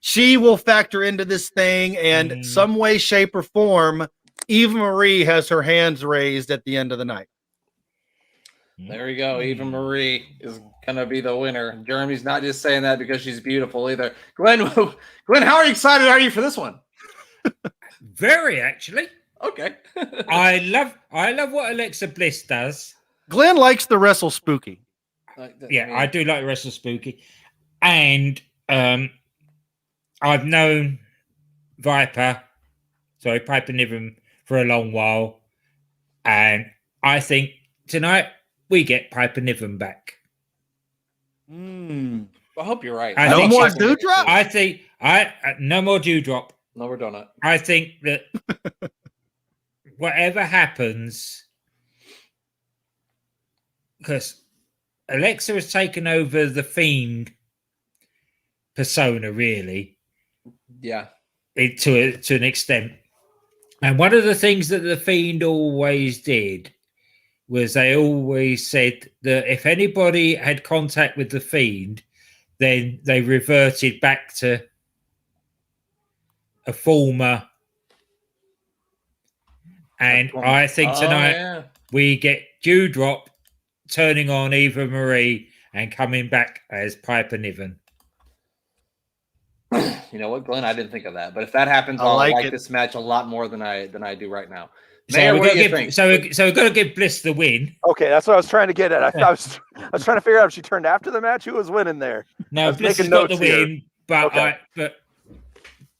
she will factor into this thing, and some way, shape, or form, Eva Marie has her hands raised at the end of the night. There we go. Eva Marie is going to be the winner. Jeremy's not just saying that because she's beautiful either. Glenn, how excited are you for this one? Very, actually. Okay. I love what Alexa Bliss does. Glenn likes the wrestle spooky. I do like wrestle spooky. And I've known Piper Niven for a long while. And I think tonight we get Piper Niven back. I hope you're right. No more Dewdrop? I think no more Dewdrop. No more donut. I think that whatever happens, because Alexa has taken over the Fiend persona, really. Yeah. To an extent. And one of the things that the Fiend always did was they always said that if anybody had contact with the Fiend, then they reverted back to a former. And I think tonight we get Dewdrop turning on Eva Marie and coming back as Piper Niven. You know what, Glenn? I didn't think of that. But if that happens, I'll like this match a lot more than I do right now. Mayor, what do you think? So we've got to give Bliss the win. Okay, that's what I was trying to get at. I was trying to figure out if she turned after the match, who was winning there. No, Bliss has got the win, but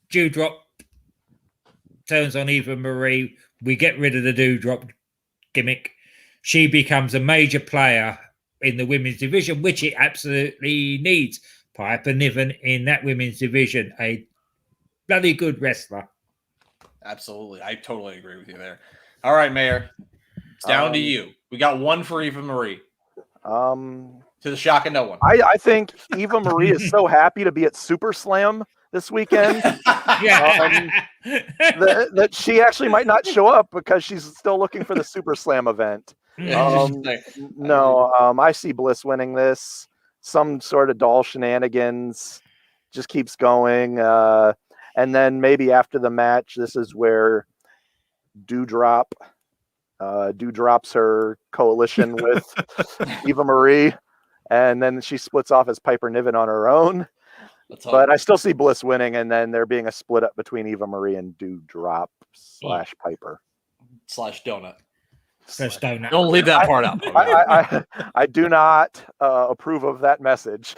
Dewdrop turns on Eva Marie. We get rid of the Dewdrop gimmick. She becomes a major player in the women's division, which it absolutely needs. Piper Niven in that women's division, a bloody good wrestler. Absolutely. I totally agree with you there. All right, Mayor. It's down to you. We got one for Eva Marie. To the shock of no one. I think Eva Marie is so happy to be at SummerSlam this weekend that she actually might not show up because she's still looking for the SummerSlam event. I see Bliss winning this. Some sort of doll shenanigans just keeps going. And then maybe after the match, this is where Dewdrops her coalition with Eva Marie, and then she splits off as Piper Niven on her own. But I still see Bliss winning, and then there being a split up between Eva Marie and Dewdrop / Piper / Donut. Donut. Don't leave that part out. I do not approve of that message.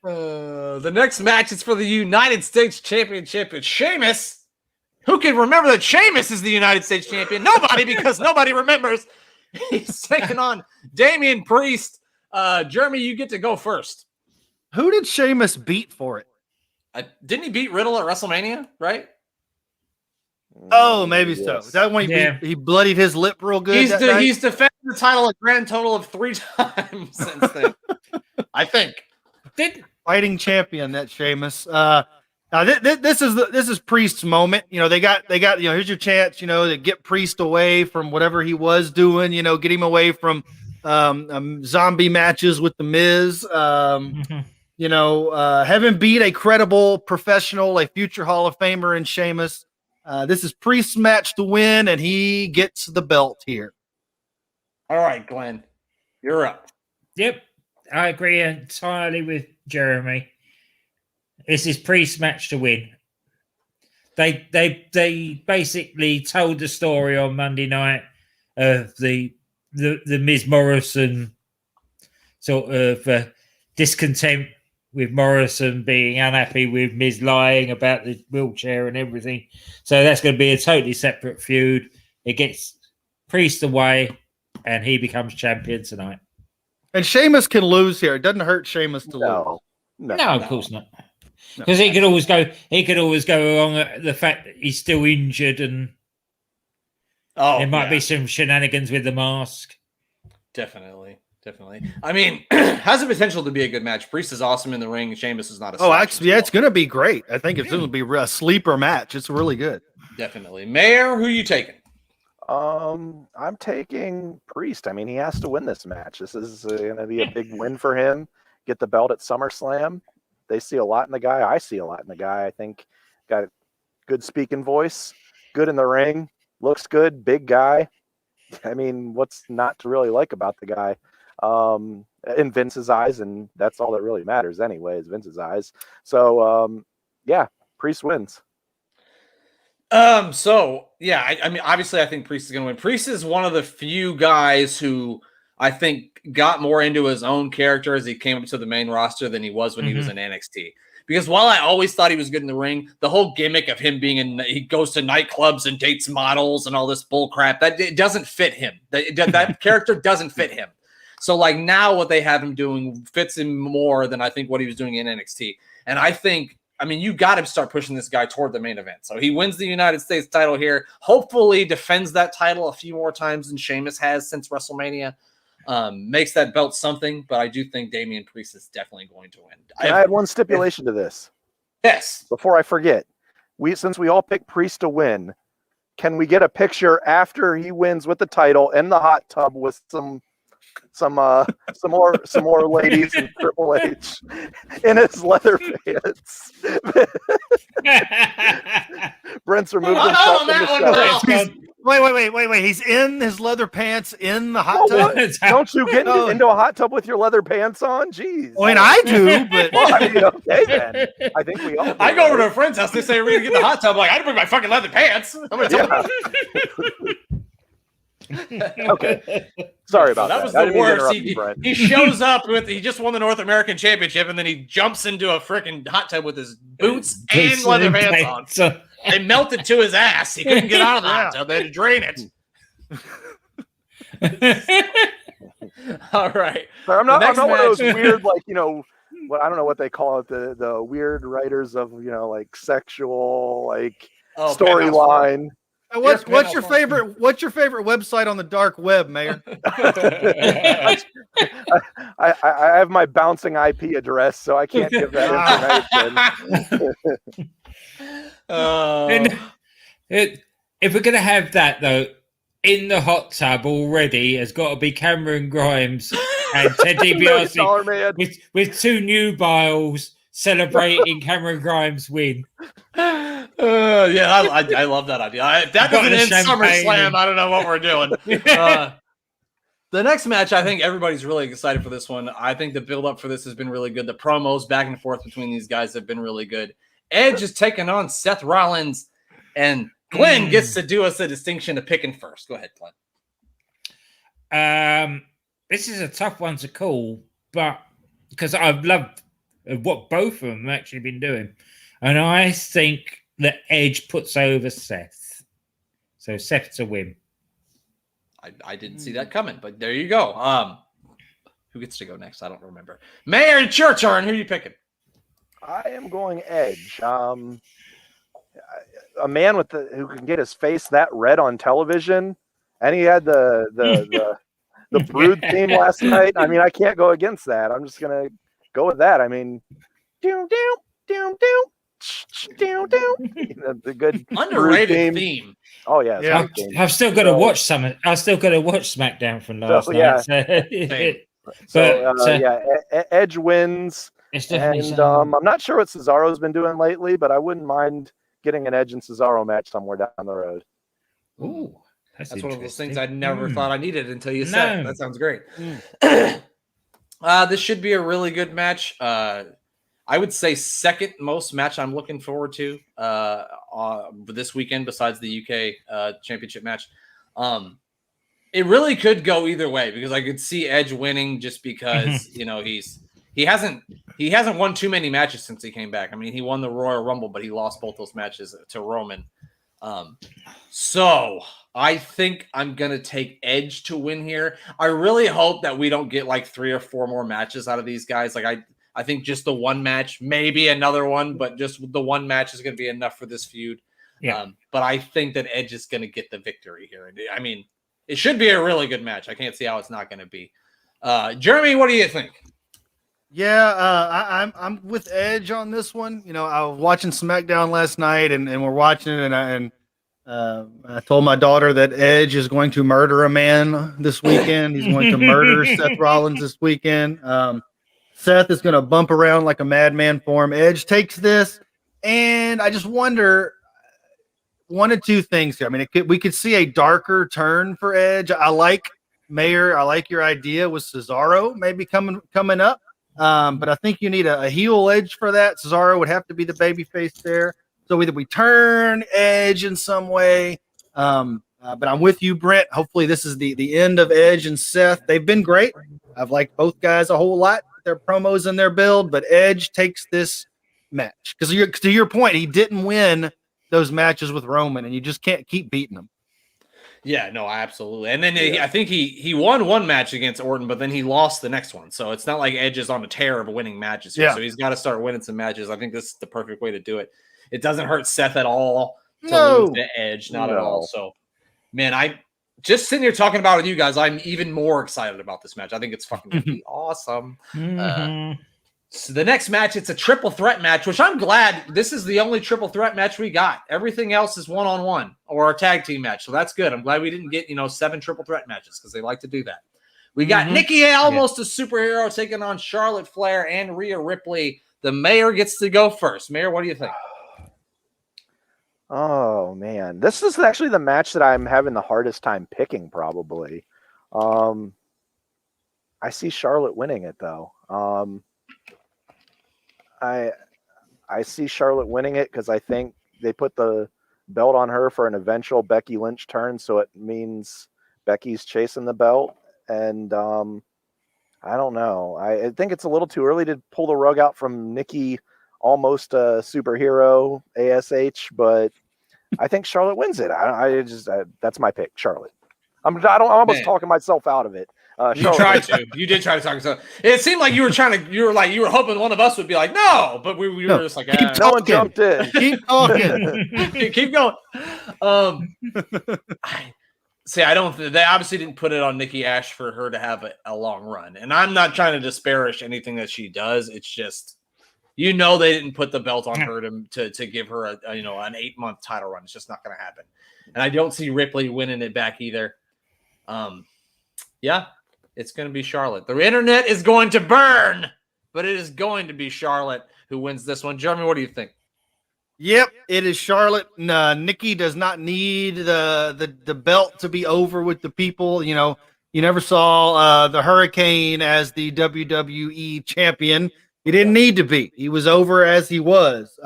The next match is for the United States Championship. It's Sheamus. Who can remember that Sheamus is the United States Champion? Nobody, because nobody remembers. He's taking on Damian Priest. Jeremy, you get to go first. Who did Sheamus beat for it? Didn't he beat Riddle at WrestleMania, right? Oh, maybe so. Is that when he bloodied his lip real good? He's defended the title a grand total of 3 times since then. I think. Fighting champion, that Sheamus. Now this is Priest's moment. They got here's your chance, to get Priest away from whatever he was doing, get him away from zombie matches with the Miz. Have him beat a credible professional, a future Hall of Famer in Sheamus. This is Priest's match to win, and he gets the belt here. All right, Glenn, you're up. Yep, I agree entirely with Jeremy. This is Priest match to win. They basically told the story on Monday night of the Miz Morrison sort of discontent with Morrison being unhappy with Miz lying about the wheelchair and everything. So that's going to be a totally separate feud. It gets Priest away, and he becomes champion tonight. And Sheamus can lose here. It doesn't hurt Sheamus to lose. No, of course not. Because he could always go along at the fact that he's still injured, and there might be some shenanigans with the mask. Definitely. I mean, has the potential to be a good match. Priest is awesome in the ring. Sheamus is not a. Actually, it's going to be great. I think it's going to be a sleeper match. It's really good. Definitely, Mayor. Who are you taking? I'm taking Priest. I mean, he has to win this match. This is going to be a big win for him. Get the belt at SummerSlam. They see a lot in the guy. I see a lot in the guy. I think got a good speaking voice, good in the ring, looks good, big guy. I mean, what's not to really like about the guy? In Vince's eyes, and that's all that really matters anyway, is Vince's eyes. So, Priest wins. I mean, obviously, I think Priest is going to win. Priest is one of the few guys who I think got more into his own character as he came up to the main roster than he was when he was in NXT. Because while I always thought he was good in the ring, the whole gimmick of him he goes to nightclubs and dates models and all this bull crap, that it doesn't fit him. That character doesn't fit him. So like now what they have him doing fits him more than I think what he was doing in NXT. And I think, I mean, you got to start pushing this guy toward the main event. So he wins the United States title here, hopefully defends that title a few more times than Sheamus has since WrestleMania. Makes that belt something, but I do think Damian Priest is definitely going to win. I had one stipulation to this. Yes. Before I forget, since we all picked Priest to win, can we get a picture after he wins with the title in the hot tub with some more ladies in Triple H in his leather pants? Brent's removed himself from the show. Wait. He's in his leather pants in the hot tub? Don't you get into a hot tub with your leather pants on? Jeez. I mean, I do, but... Well, I mean, okay, then. I think we all do. I go over to a friend's house, they say, we're going to get in the hot tub. I'm like, I didn't bring my fucking leather pants. I'm going to tell you. Okay. Sorry about that. That was the worst. He shows up he just won the North American Championship, and then he jumps into a freaking hot tub with his boots and leather pants on. They melted to his ass. He couldn't get out of the hot tub. They had to drain it. All right. I'm not one of those weird, like, I don't know what they call it, the weird writers of, like sexual, like storyline. What's your favorite website on the dark web, Mayor? I have my bouncing IP address, so I can't give that information. If we're gonna have that though, in the hot tub already has got to be Cameron Grimes and Ted DiBiase with two nubiles celebrating Cameron Grimes' win. I love that idea. If that doesn't end SummerSlam, I don't know what we're doing. The next match, I think everybody's really excited for this one. I think the build-up for this has been really good. The promos back and forth between these guys have been really good. Edge is taking on Seth Rollins, and Glenn gets to do us a distinction of picking first. Go ahead, Glenn. This is a tough one to call, but because I've loved what both of them have actually been doing. And I think that Edge puts over Seth. So Seth to win. I didn't see that coming, but there you go. Who gets to go next? I don't remember. Mayor, it's your turn. Who are you picking? I am going Edge. A man who can get his face that red on television, and he had the Brood theme last night. I mean, I can't go against that. I'm just gonna go with that. I mean, the good underrated theme. Oh yeah. I've still got to watch I've still got to watch SmackDown from last night. Edge wins. And I'm not sure what Cesaro's been doing lately, but I wouldn't mind getting an Edge and Cesaro match somewhere down the road. Ooh. That's one of those things I never thought I needed until you said it. That sounds great. This should be a really good match. I would say second most match I'm looking forward to this weekend besides the UK championship match. It really could go either way because I could see Edge winning just because he hasn't won too many matches since he came back. I mean, he won the Royal Rumble, but he lost both those matches to Roman. So I think I'm gonna take Edge to win here. I really hope that we don't get like 3 or 4 more matches out of these guys. Like I think just the one match, maybe another one, but just the one match is gonna be enough for this feud. Yeah. But I think that Edge is gonna get the victory here. I mean, it should be a really good match. I can't see how it's not gonna be. Jeremy, what do you think? Yeah, I'm with Edge on this one. I was watching SmackDown last night, and we're watching it, and I told my daughter that Edge is going to murder a man this weekend. He's going to murder Seth Rollins this weekend. Seth is going to bump around like a madman for him. Edge takes this, and I just wonder one of two things here. I mean, we could see a darker turn for Edge. I like Mayor. I like your idea with Cesaro maybe coming up. But I think you need a heel Edge for that. Cesaro would have to be the babyface there. So either we turn Edge in some way. But I'm with you, Brent. Hopefully this is the end of Edge and Seth. They've been great. I've liked both guys a whole lot, their promos and their build, but Edge takes this match. Because to your point, he didn't win those matches with Roman, and you just can't keep beating him. Yeah, no, absolutely. And then I think he won one match against Orton, but then he lost the next one. So it's not like Edge is on a tear of winning matches here. Yeah. So he's got to start winning some matches. I think this is the perfect way to do it. It doesn't hurt Seth at all to lose to Edge, not at all. So, man, I just sitting here talking about it with you guys, I'm even more excited about this match. I think it's fucking going to be awesome. So the next match, it's a triple threat match, which I'm glad this is the only triple threat match we got. Everything else is one-on-one or a tag team match. So that's good. I'm glad we didn't get, 7 triple threat matches because they like to do that. We got Nikki, almost a superhero, taking on Charlotte Flair and Rhea Ripley. The Mayor gets to go first. Mayor, what do you think? Oh, man. This is actually the match that I'm having the hardest time picking, probably. I see Charlotte winning it, though. I see Charlotte winning it because I think they put the belt on her for an eventual Becky Lynch turn, so it means Becky's chasing the belt. And I don't know. I think it's a little too early to pull the rug out from Nikki, almost a superhero ASH, but I think Charlotte wins it. That's my pick, Charlotte. I'm almost talking myself out of it. You tried to. You did try to talk yourself. It seemed like you were hoping one of us would be like, no, but we were just like, keep talking. Jumped in. Keep talking. Keep going. They obviously didn't put it on Nikki Ash for her to have a long run. And I'm not trying to disparage anything that she does. It's just, they didn't put the belt on her to give her an 8-month title run. It's just not going to happen. And I don't see Ripley winning it back either. Yeah, it's going to be Charlotte. The internet is going to burn, but it is going to be Charlotte who wins this one. Jeremy, what do you think? Yep, it is Charlotte. Nikki does not need the belt to be over with the people. You never saw the Hurricane as the WWE champion. He didn't need to be. He was over as he was.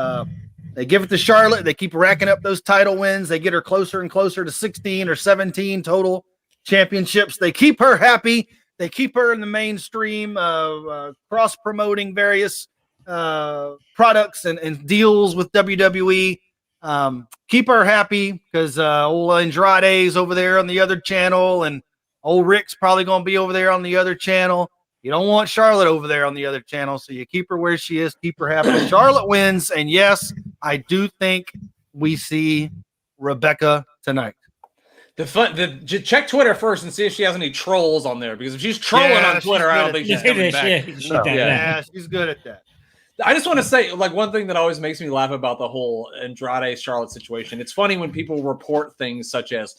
They give it to Charlotte. They keep racking up those title wins. They get her closer and closer to 16 or 17 total championships. They keep her happy. They keep her in the mainstream, cross-promoting various products and deals with WWE. Keep her happy because old Andrade's over there on the other channel, and old Rick's probably going to be over there on the other channel. You don't want Charlotte over there on the other channel, so you keep her where she is, keep her happy. Charlotte wins, and yes, I do think we see Rebecca tonight. Check Twitter first and see if she has any trolls on there, because if she's trolling on Twitter, I don't think she's coming back. Yeah, she's good at that. I just want to say, one thing that always makes me laugh about the whole Andrade Charlotte situation. It's funny when people report things such as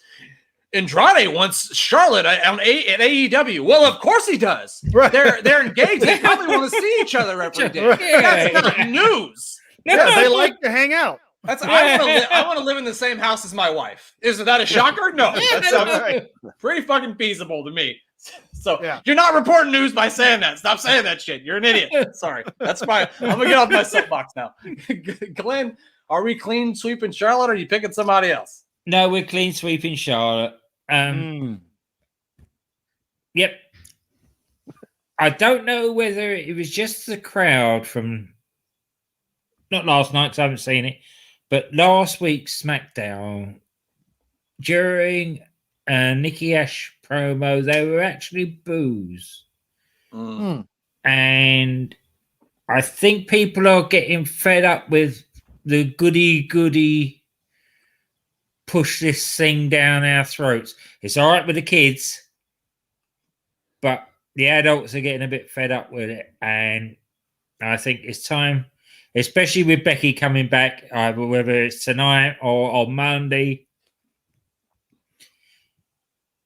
Andrade wants Charlotte at AEW. Well, of course he does. Right. They're engaged. They probably want to see each other every day. That's not news. Yeah, they like to hang out. I want to live in the same house as my wife. Is that a shocker? No, that sounds pretty fucking feasible to me. So You're not reporting news by saying that. Stop saying that shit. You're an idiot. Sorry. I'm gonna get off my soapbox now. Glenn, are we clean sweeping Charlotte, or are you picking somebody else? No, we're clean sweeping Charlotte. Yep. I don't know whether it was just the crowd from not last night, because I haven't seen it, but last week's SmackDown during Nikki Ash promo, they were actually boos. And I think people are getting fed up with the goody push this thing down our throats. It's all right with the kids, but the adults are getting a bit fed up with it. And I think it's time, especially with Becky coming back, either whether it's tonight or on Monday,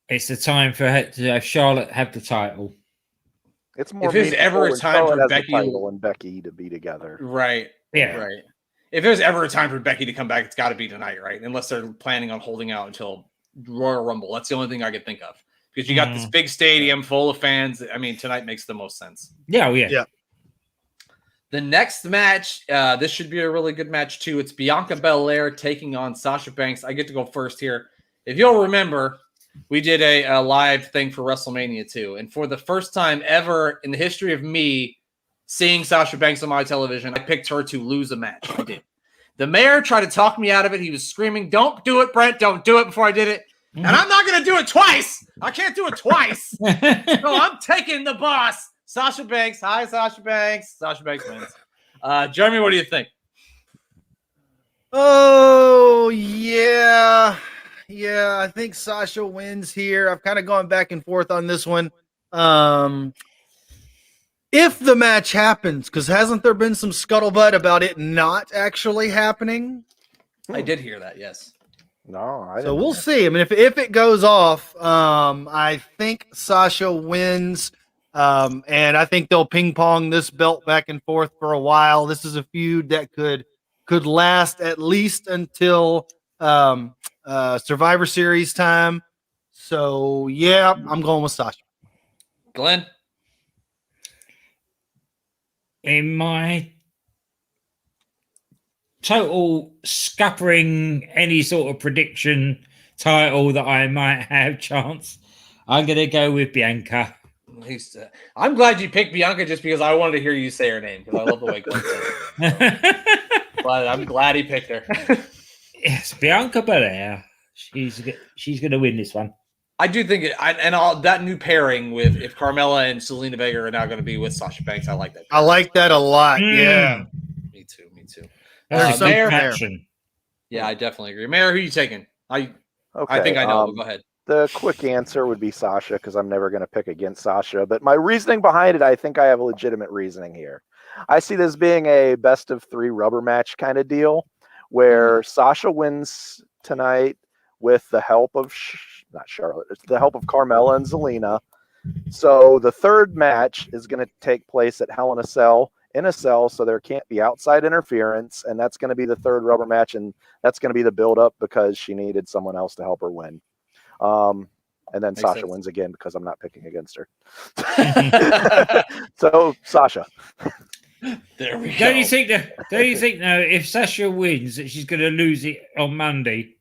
it's the time for her to have Charlotte have the title. It's more if there's ever a time for Becky and Becky to be together, right? Yeah, right. If there's ever a time for Becky to come back, it's got to be tonight, right? Unless they're planning on holding out until Royal Rumble. That's the only thing I could think of, because you got this big stadium full of fans. I mean, tonight makes the most sense. Yeah. The next match, this should be a really good match too. It's Bianca Belair taking on Sasha Banks. I get to go first here. If you'll remember, we did a live thing for WrestleMania 2. And for the first time ever in the history of me seeing Sasha Banks on my television, I picked her to lose a match. I did. The mayor tried to talk me out of it. He was screaming, "Don't do it, Brent. Don't do it," before I did it. And I'm not going to do it twice. I can't do it twice. No, I'm taking the boss. Sasha Banks. Hi, Sasha Banks. Sasha Banks wins. Jeremy, what do you think? Oh, yeah. Yeah, I think Sasha wins here. I've kind of gone back and forth on this one. If the match happens, because hasn't there been some scuttlebutt about it not actually happening? I did hear that, yes. No, I didn't. So we'll see. I mean, if it goes off, I think Sasha wins. And I think they'll ping pong this belt back and forth for a while. This is a feud that could last at least until Survivor Series time. So yeah, I'm going with Sasha. Glenn? In my total scuppering any sort of prediction title that I might have chance, I'm going to go with Bianca. I'm glad you picked Bianca just because I wanted to hear you say her name, because I love the way Glenn says it. But I'm glad he picked her. Yes, Bianca Belair. She's going to win this one. I do think that new pairing with if Carmella and Selena Vega are now going to be with Sasha Banks, I like that. I like that a lot. Yeah, me too. Mayor. Yeah, I definitely agree. Mayor, who are you taking? I think I know. Go ahead. The quick answer would be Sasha, because I'm never going to pick against Sasha. But my reasoning behind it, I think I have a legitimate reasoning here. I see this being a best of 3 rubber match kind of deal, where Sasha wins tonight with the help of not Charlotte, it's the help of Carmella and Zelina. So the third match is going to take place at Hell in a Cell, so there can't be outside interference, and that's going to be the third rubber match, and that's going to be the build-up because she needed someone else to help her win. And then Sasha wins again because I'm not picking against her. So Sasha. There we go. Don't you think now if Sasha wins that she's going to lose it on Monday?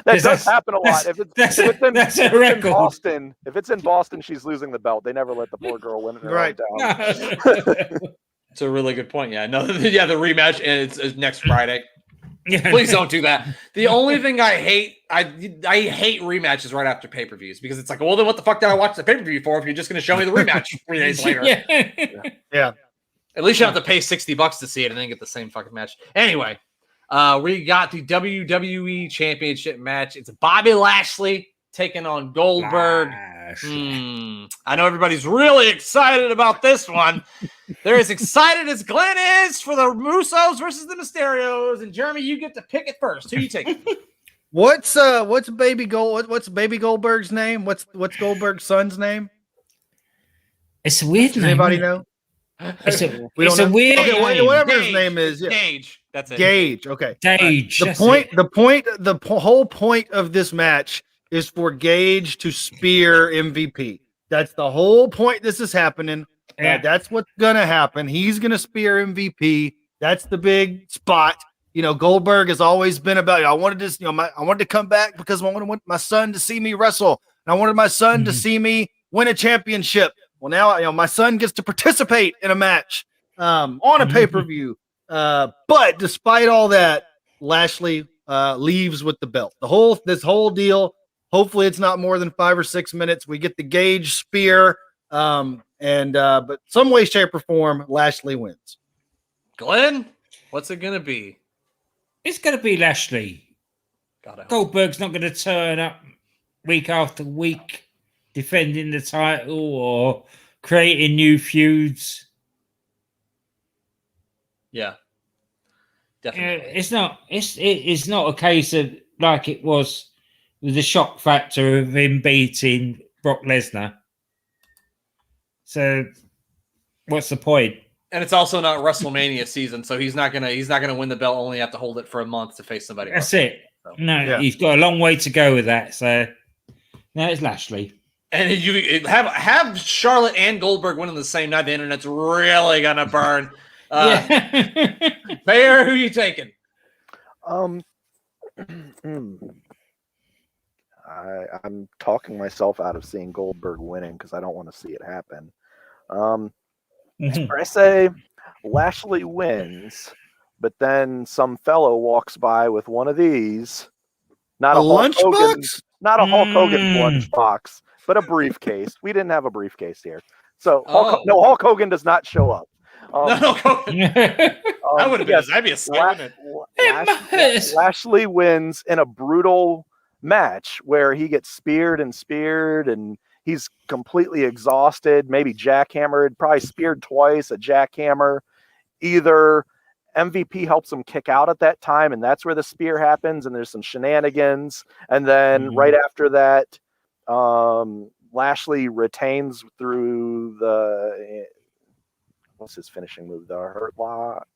That does happen a lot. If it's in Boston, she's losing the belt. They never let the poor girl win it in her Right. hometown. It's a really good point. Yeah, no, yeah, the rematch and it's next Friday. Yeah. Please don't do that. The only thing I hate rematches right after pay-per-views, because it's like, well, then what the fuck did I watch the pay-per-view for if you're just going to show me the rematch 3 days later? Yeah. At least you have to pay $60 to see it and then get the same fucking match. Anyway, we got the WWE Championship match. It's Bobby Lashley taking on Goldberg. I know everybody's really excited about this one. They're as excited as Glenn is for the Usos versus the Mysterios. And Jeremy, you get to pick it first. Who you taking? What's Baby Goldberg's name? What's Goldberg's son's name? It's a weird Does name. anybody know? It's a We don't know. weird Okay, name. whatever his name is. Yeah. Gage. That's it. Gage. Okay. Gage. The whole point of this match is for Gage to spear MVP. That's the whole point. This is happening. That's what's gonna happen. He's gonna spear MVP. That's the big spot. Goldberg has always been about. I wanted this. I wanted to come back because I want my son to see me wrestle, and I wanted my son to see me win a championship. Well, now my son gets to participate in a match on a pay-per-view. But despite all that, Lashley leaves with the belt. This whole deal. Hopefully, it's not more than 5 or 6 minutes. We get the Gage spear, but some way, shape, or form, Lashley wins. Glenn, what's it gonna be? It's gonna be Lashley. Goldberg's not gonna turn up week after week defending the title or creating new feuds. Yeah, definitely. It's not a case of like it was with the shock factor of him beating Brock Lesnar. So, what's the point? And it's also not WrestleMania season, so he's not gonna win the belt. Only have to hold it for a month to face somebody. That's it. So, he's got a long way to go with that. So, no, it's Lashley. And you have Charlotte and Goldberg winning the same night. The internet's really gonna burn. Mayor, who you taking? I'm talking myself out of seeing Goldberg winning because I don't want to see it happen. I say Lashley wins, but then some fellow walks by with one of these. Not a lunchbox? Not a Hulk Hogan lunchbox, but a briefcase. We didn't have a briefcase here. So Hulk Hogan does not show up. That would have been that'd be a segment. Lashley wins in a brutal match where he gets speared and he's completely exhausted, maybe jackhammered, probably speared twice, a jackhammer. Either MVP helps him kick out at that time, and that's where the spear happens, and there's some shenanigans. And then right after that, Lashley retains through what's his finishing move? The Hurt Lock.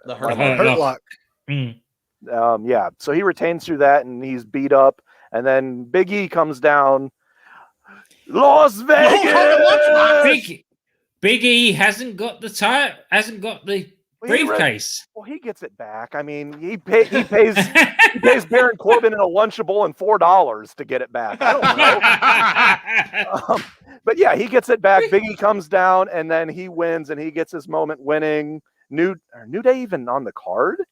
The Hurt Lock. Yeah. So he retains through that, and he's beat up. And then Big E comes down. Las Vegas. Big E hasn't got the briefcase. He gets it back. I mean, he pays Baron Corbin in a Lunchable and $4 to get it back. I don't know. But yeah, he gets it back. Big E comes down, and then he wins, and he gets his moment winning. New Day even on the card?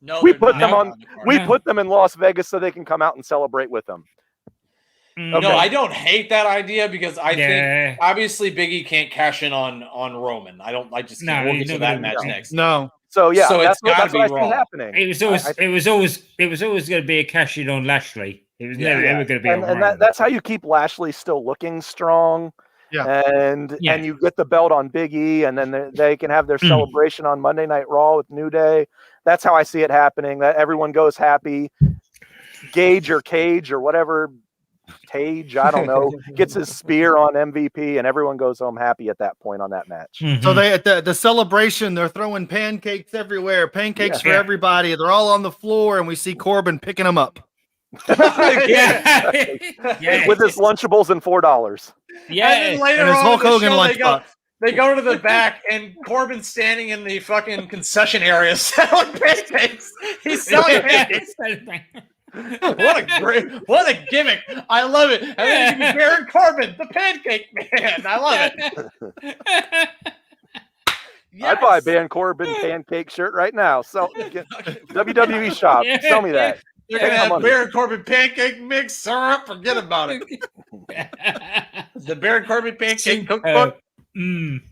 No, we put them in Las Vegas so they can come out and celebrate with them. Okay. No, I don't hate that idea because I think obviously Big E can't cash in on Roman. We'll get to that match next. No. So yeah, so that's it's got to be wrong. Happening. It was always going to be a cash in on Lashley. It was never going to be on Roman. And that's how you keep Lashley still looking strong. Yeah. And you get the belt on Big E, and then they can have their celebration on Monday Night Raw with New Day. That's how I see it happening. That everyone goes happy. Gage or Cage or whatever. Tage, I don't know, gets his spear on MVP, and everyone goes home happy at that point on that match. So they at the celebration, they're throwing pancakes everywhere, pancakes for everybody. They're all on the floor, and we see Corbin picking them up. With his Lunchables and $4. Yeah, and then later on Hulk Hogan lunchbox. They go to the back, and Corbin's standing in the fucking concession area selling pancakes. He's selling pancakes. What a gimmick. I love it. And then you can Baron Corbin, the pancake man. I love it. Yes. I'd buy a Baron Corbin pancake shirt right now. So WWE shop. Sell me that. You're going to have Baron Corbin pancake mix syrup. Forget about it. The Baron Corbin pancake cookbook. I'm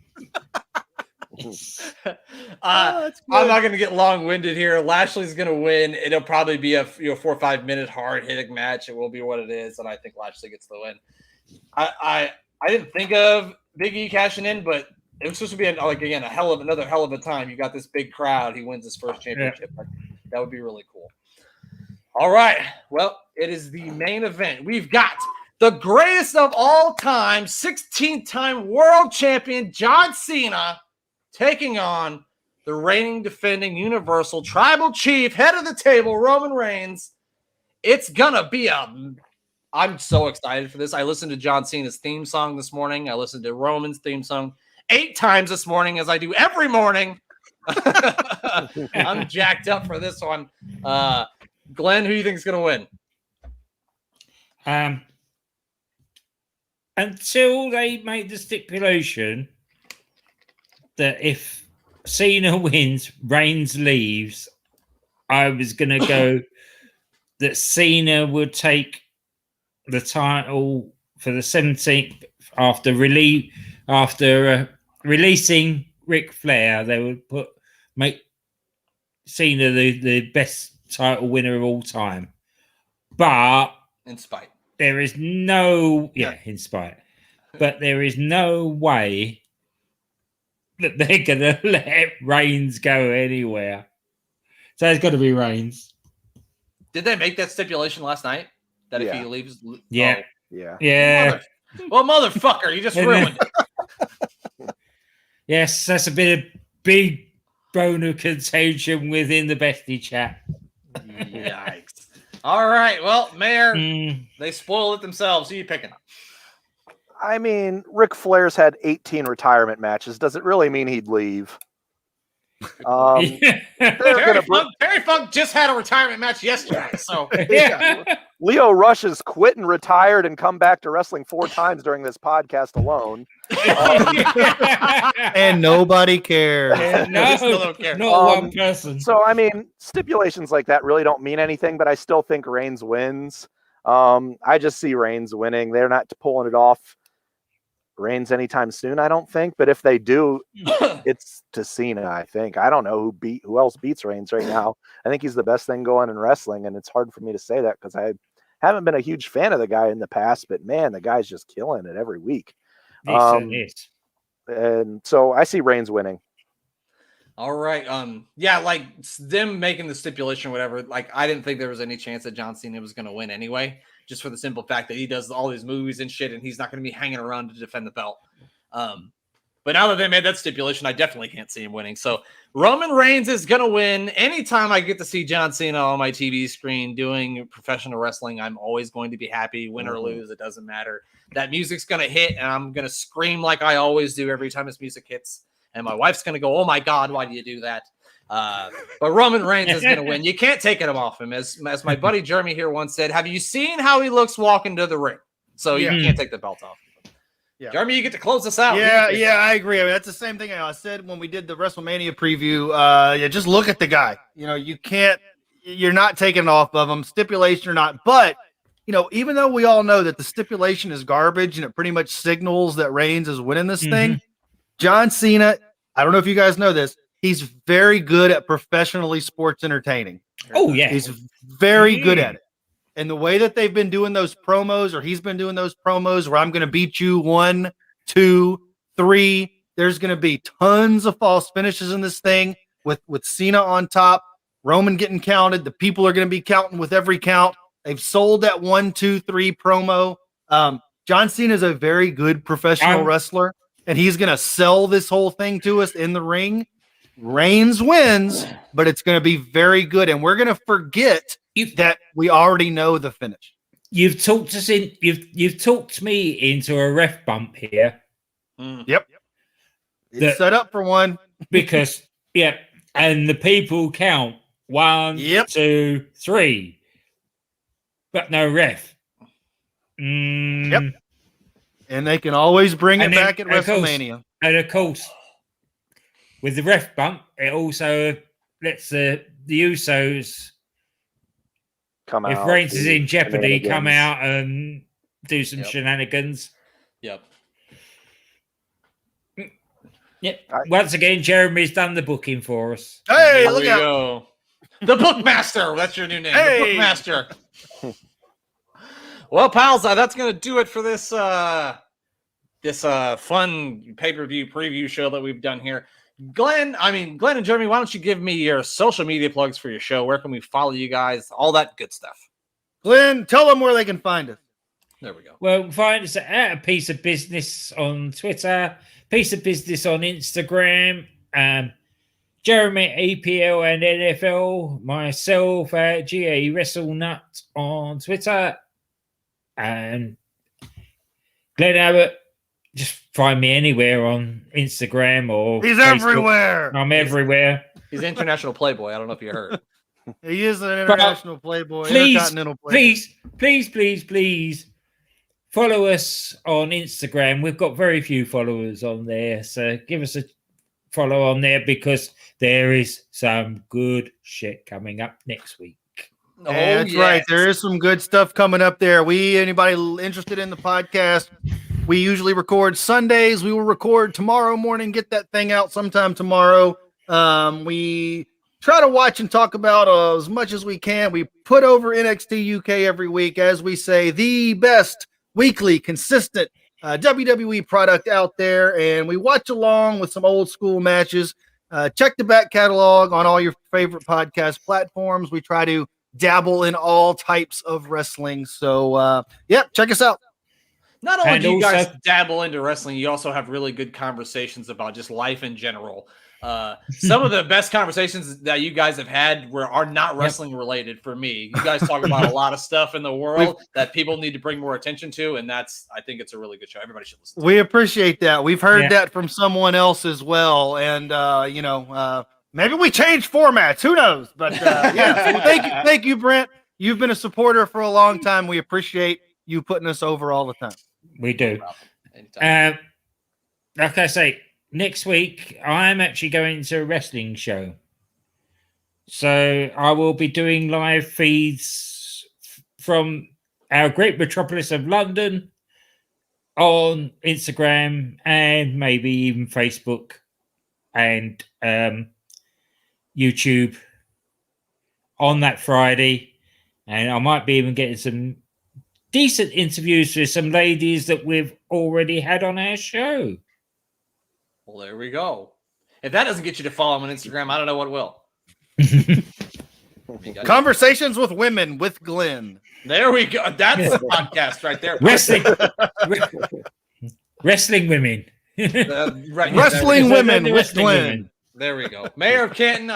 not going to get long-winded here. Lashley's going to win. It'll probably be a 4 or 5 minute hard-hitting match. It will be what it is, and I think Lashley gets the win. I didn't think of Big E cashing in, but it was supposed to be another hell of a time. You got this big crowd. He wins his first championship. Yeah. That would be really cool. All right. Well, it is the main event. We've got the greatest of all time, 16-time world champion John Cena taking on the reigning, defending, Universal Tribal Chief, head of the table, Roman Reigns. It's gonna be I'm so excited for this. I listened to John Cena's theme song this morning. I listened to Roman's theme song 8 times this morning, as I do every morning. I'm jacked up for this one. Glenn, who do you think is gonna win? Until they make the stipulation that if Cena wins, Reigns leaves, I was going to go that Cena would take the title for the 17th after releasing Ric Flair. They would make Cena the best title winner of all time. But in spite. There is no, in spite, but there is no way that they're going to let Reigns go anywhere. So it's got to be Reigns. Did they make that stipulation last night? That if he leaves? Yeah. Yeah. Yeah. Well, motherfucker, you just ruined it. Yes, that's a bit of big bone of contention within the bestie chat. Yikes. All right. Well, Mayor, they spoil it themselves. Who are you picking? I mean, Ric Flair's had 18 retirement matches. Does it really mean he'd leave? Terry Funk just had a retirement match yesterday. So Leo Rush has quit and retired and come back to wrestling 4 times during this podcast alone. And nobody cares. No, still don't care. Not one person. So, I mean, stipulations like that really don't mean anything, but I still think Reigns wins. I just see Reigns winning. They're not pulling it off Reigns anytime soon, I don't think. But if they do, it's to Cena, I think. I don't know who else beats Reigns right now. I think he's the best thing going in wrestling, and it's hard for me to say that because I haven't been a huge fan of the guy in the past, but man, the guy's just killing it every week. And so I see Reigns winning. All right. Like them making the stipulation or whatever, like I didn't think there was any chance that John Cena was going to win anyway, just for the simple fact that he does all these movies and shit and he's not going to be hanging around to defend the belt. But now that they made that stipulation, I definitely can't see him winning. So Roman Reigns is going to win. Anytime I get to see John Cena on my TV screen doing professional wrestling, I'm always going to be happy. Win or lose, it doesn't matter. That music's going to hit, and I'm going to scream like I always do every time this music hits. And my wife's going to go, oh, my God, why do you do that? But Roman Reigns is going to win. You can't take it off him. As my buddy Jeremy here once said, have you seen how he looks walking to the ring? So you can't take the belt off. Yeah. Jeremy, you get to close us out. Yeah, I agree. I mean, that's the same thing I said when we did the WrestleMania preview. Just look at the guy. You're not taking it off of him, stipulation or not. But, even though we all know that the stipulation is garbage and it pretty much signals that Reigns is winning this thing, John Cena, I don't know if you guys know this, he's very good at professionally sports entertaining. Oh, yeah. He's very good at it. And the way that they've been doing those promos, or he's been doing those promos where I'm going to beat you 1, 2, 3, there's going to be tons of false finishes in this thing with Cena on top, Roman getting counted. The people are going to be counting with every count. They've sold that 1, 2, 3 promo. John Cena is a very good professional wrestler, and he's going to sell this whole thing to us in the ring. Reigns wins, but it's going to be very good, and we're going to forget that we already know the finish. You've talked us in. You've talked me into a ref bump here. Yep, it's set up for one because and the people count 1, 2, 3, but no ref. Yep, and they can always bring it back at WrestleMania. And of course, with the ref bump, it also lets the Usos come out. If Reigns is in jeopardy, come out and do some shenanigans. Yep. Once again, Jeremy's done the booking for us. Hey, there look we out. Go. The Bookmaster. That's your new name. Hey. The Bookmaster. Well, pals, that's going to do it for this fun pay-per-view preview show that we've done here. Glenn and Jeremy, why don't you give me your social media plugs for your show? Where can we follow you guys? All that good stuff. Glenn, tell them where they can find us. There we go. Well, find us at A Piece of Business on Twitter, Piece of Business on Instagram. Jeremy APL and NFL, myself at GA WrestleNut on Twitter, and Glenn Abbott. Just find me anywhere on Instagram or He's Facebook. everywhere. I'm everywhere. He's an international playboy. I don't know if you heard. He is an international playboy, Please, intercontinental playboy. please follow us on Instagram. We've got very few followers on there, so give us a follow on there because there is some good shit coming up next week. Oh, That's right. There is some good stuff coming up there. Anybody interested in the podcast, we usually record Sundays. We will record tomorrow morning, get that thing out sometime tomorrow. We try to watch and talk about as much as we can. We put over NXT UK every week, as we say, the best weekly, consistent WWE product out there. And we watch along with some old school matches. Check the back catalog on all your favorite podcast platforms. We try to dabble in all types of wrestling. So, check us out. Not only And do you guys also- dabble into wrestling, you also have really good conversations about just life in general. Some of the best conversations that you guys have had are not wrestling related for me. You guys talk about a lot of stuff in the world that people need to bring more attention to, and I think it's a really good show. Everybody should listen to We appreciate that. We've heard that from someone else as well. And, maybe we change formats. Who knows? But, so thank you, Brent. You've been a supporter for a long time. We appreciate you putting us over all the time. We do. Anytime. Like I say, next week I'm actually going to a wrestling show. So I will be doing live feeds from our great metropolis of London on Instagram and maybe even Facebook and YouTube on that Friday. And I might be even getting some decent interviews with some ladies that we've already had on our show. Well, there we go. If that doesn't get you to follow him on Instagram, I don't know what will. Conversations with Women with Glenn. There we go. That's the podcast right there. Wrestling women. Wrestling Women with Wrestling Glenn. women. There we go. Mayor of Canton.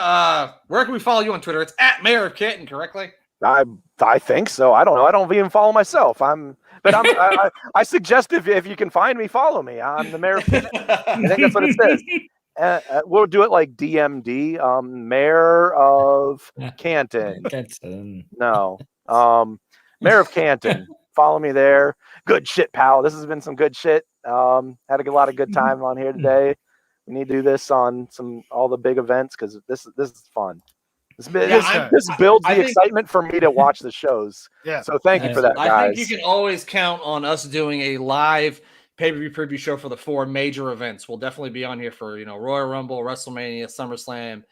Where can we follow you on Twitter? It's at Mayor of Canton, correctly? I think so. I don't know. I don't even follow myself. I suggest if you can find me, follow me. I'm the mayor of Canton. I think that's what it says. We'll do it like DMD, Mayor of Canton. No, Mayor of Canton. Follow me there. Good shit, pal. This has been some good shit. Had a lot of good time on here today. We need to do this on all the big events because this is fun. This builds the excitement for me to watch the shows. Yeah. So thank you for that, guys. I think you can always count on us doing a live pay-per-view preview show for the 4 major events. We'll definitely be on here for, Royal Rumble, WrestleMania, SummerSlam.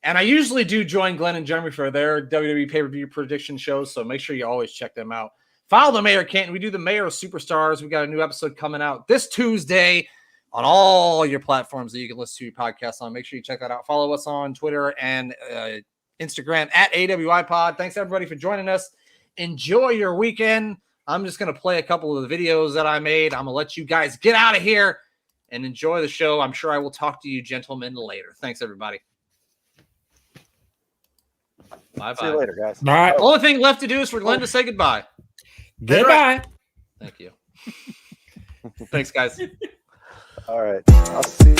And I usually do join Glenn and Jeremy for their WWE pay-per-view prediction shows, so make sure you always check them out. Follow the Mayor Canton. We do the Mayor of Superstars. We got a new episode coming out this Tuesday on all your platforms that you can listen to your podcast on. Make sure you check that out. Follow us on Twitter and Instagram at AWIPod. Thanks, everybody, for joining us. Enjoy your weekend. I'm just going to play a couple of the videos that I made. I'm going to let you guys get out of here and enjoy the show. I'm sure I will talk to you gentlemen later. Thanks, everybody. Bye-bye. See you later, guys. Bye. The only thing left to do is for Glenn to say goodbye. Goodbye. Thank you. Thanks, guys. All right. I'll see you.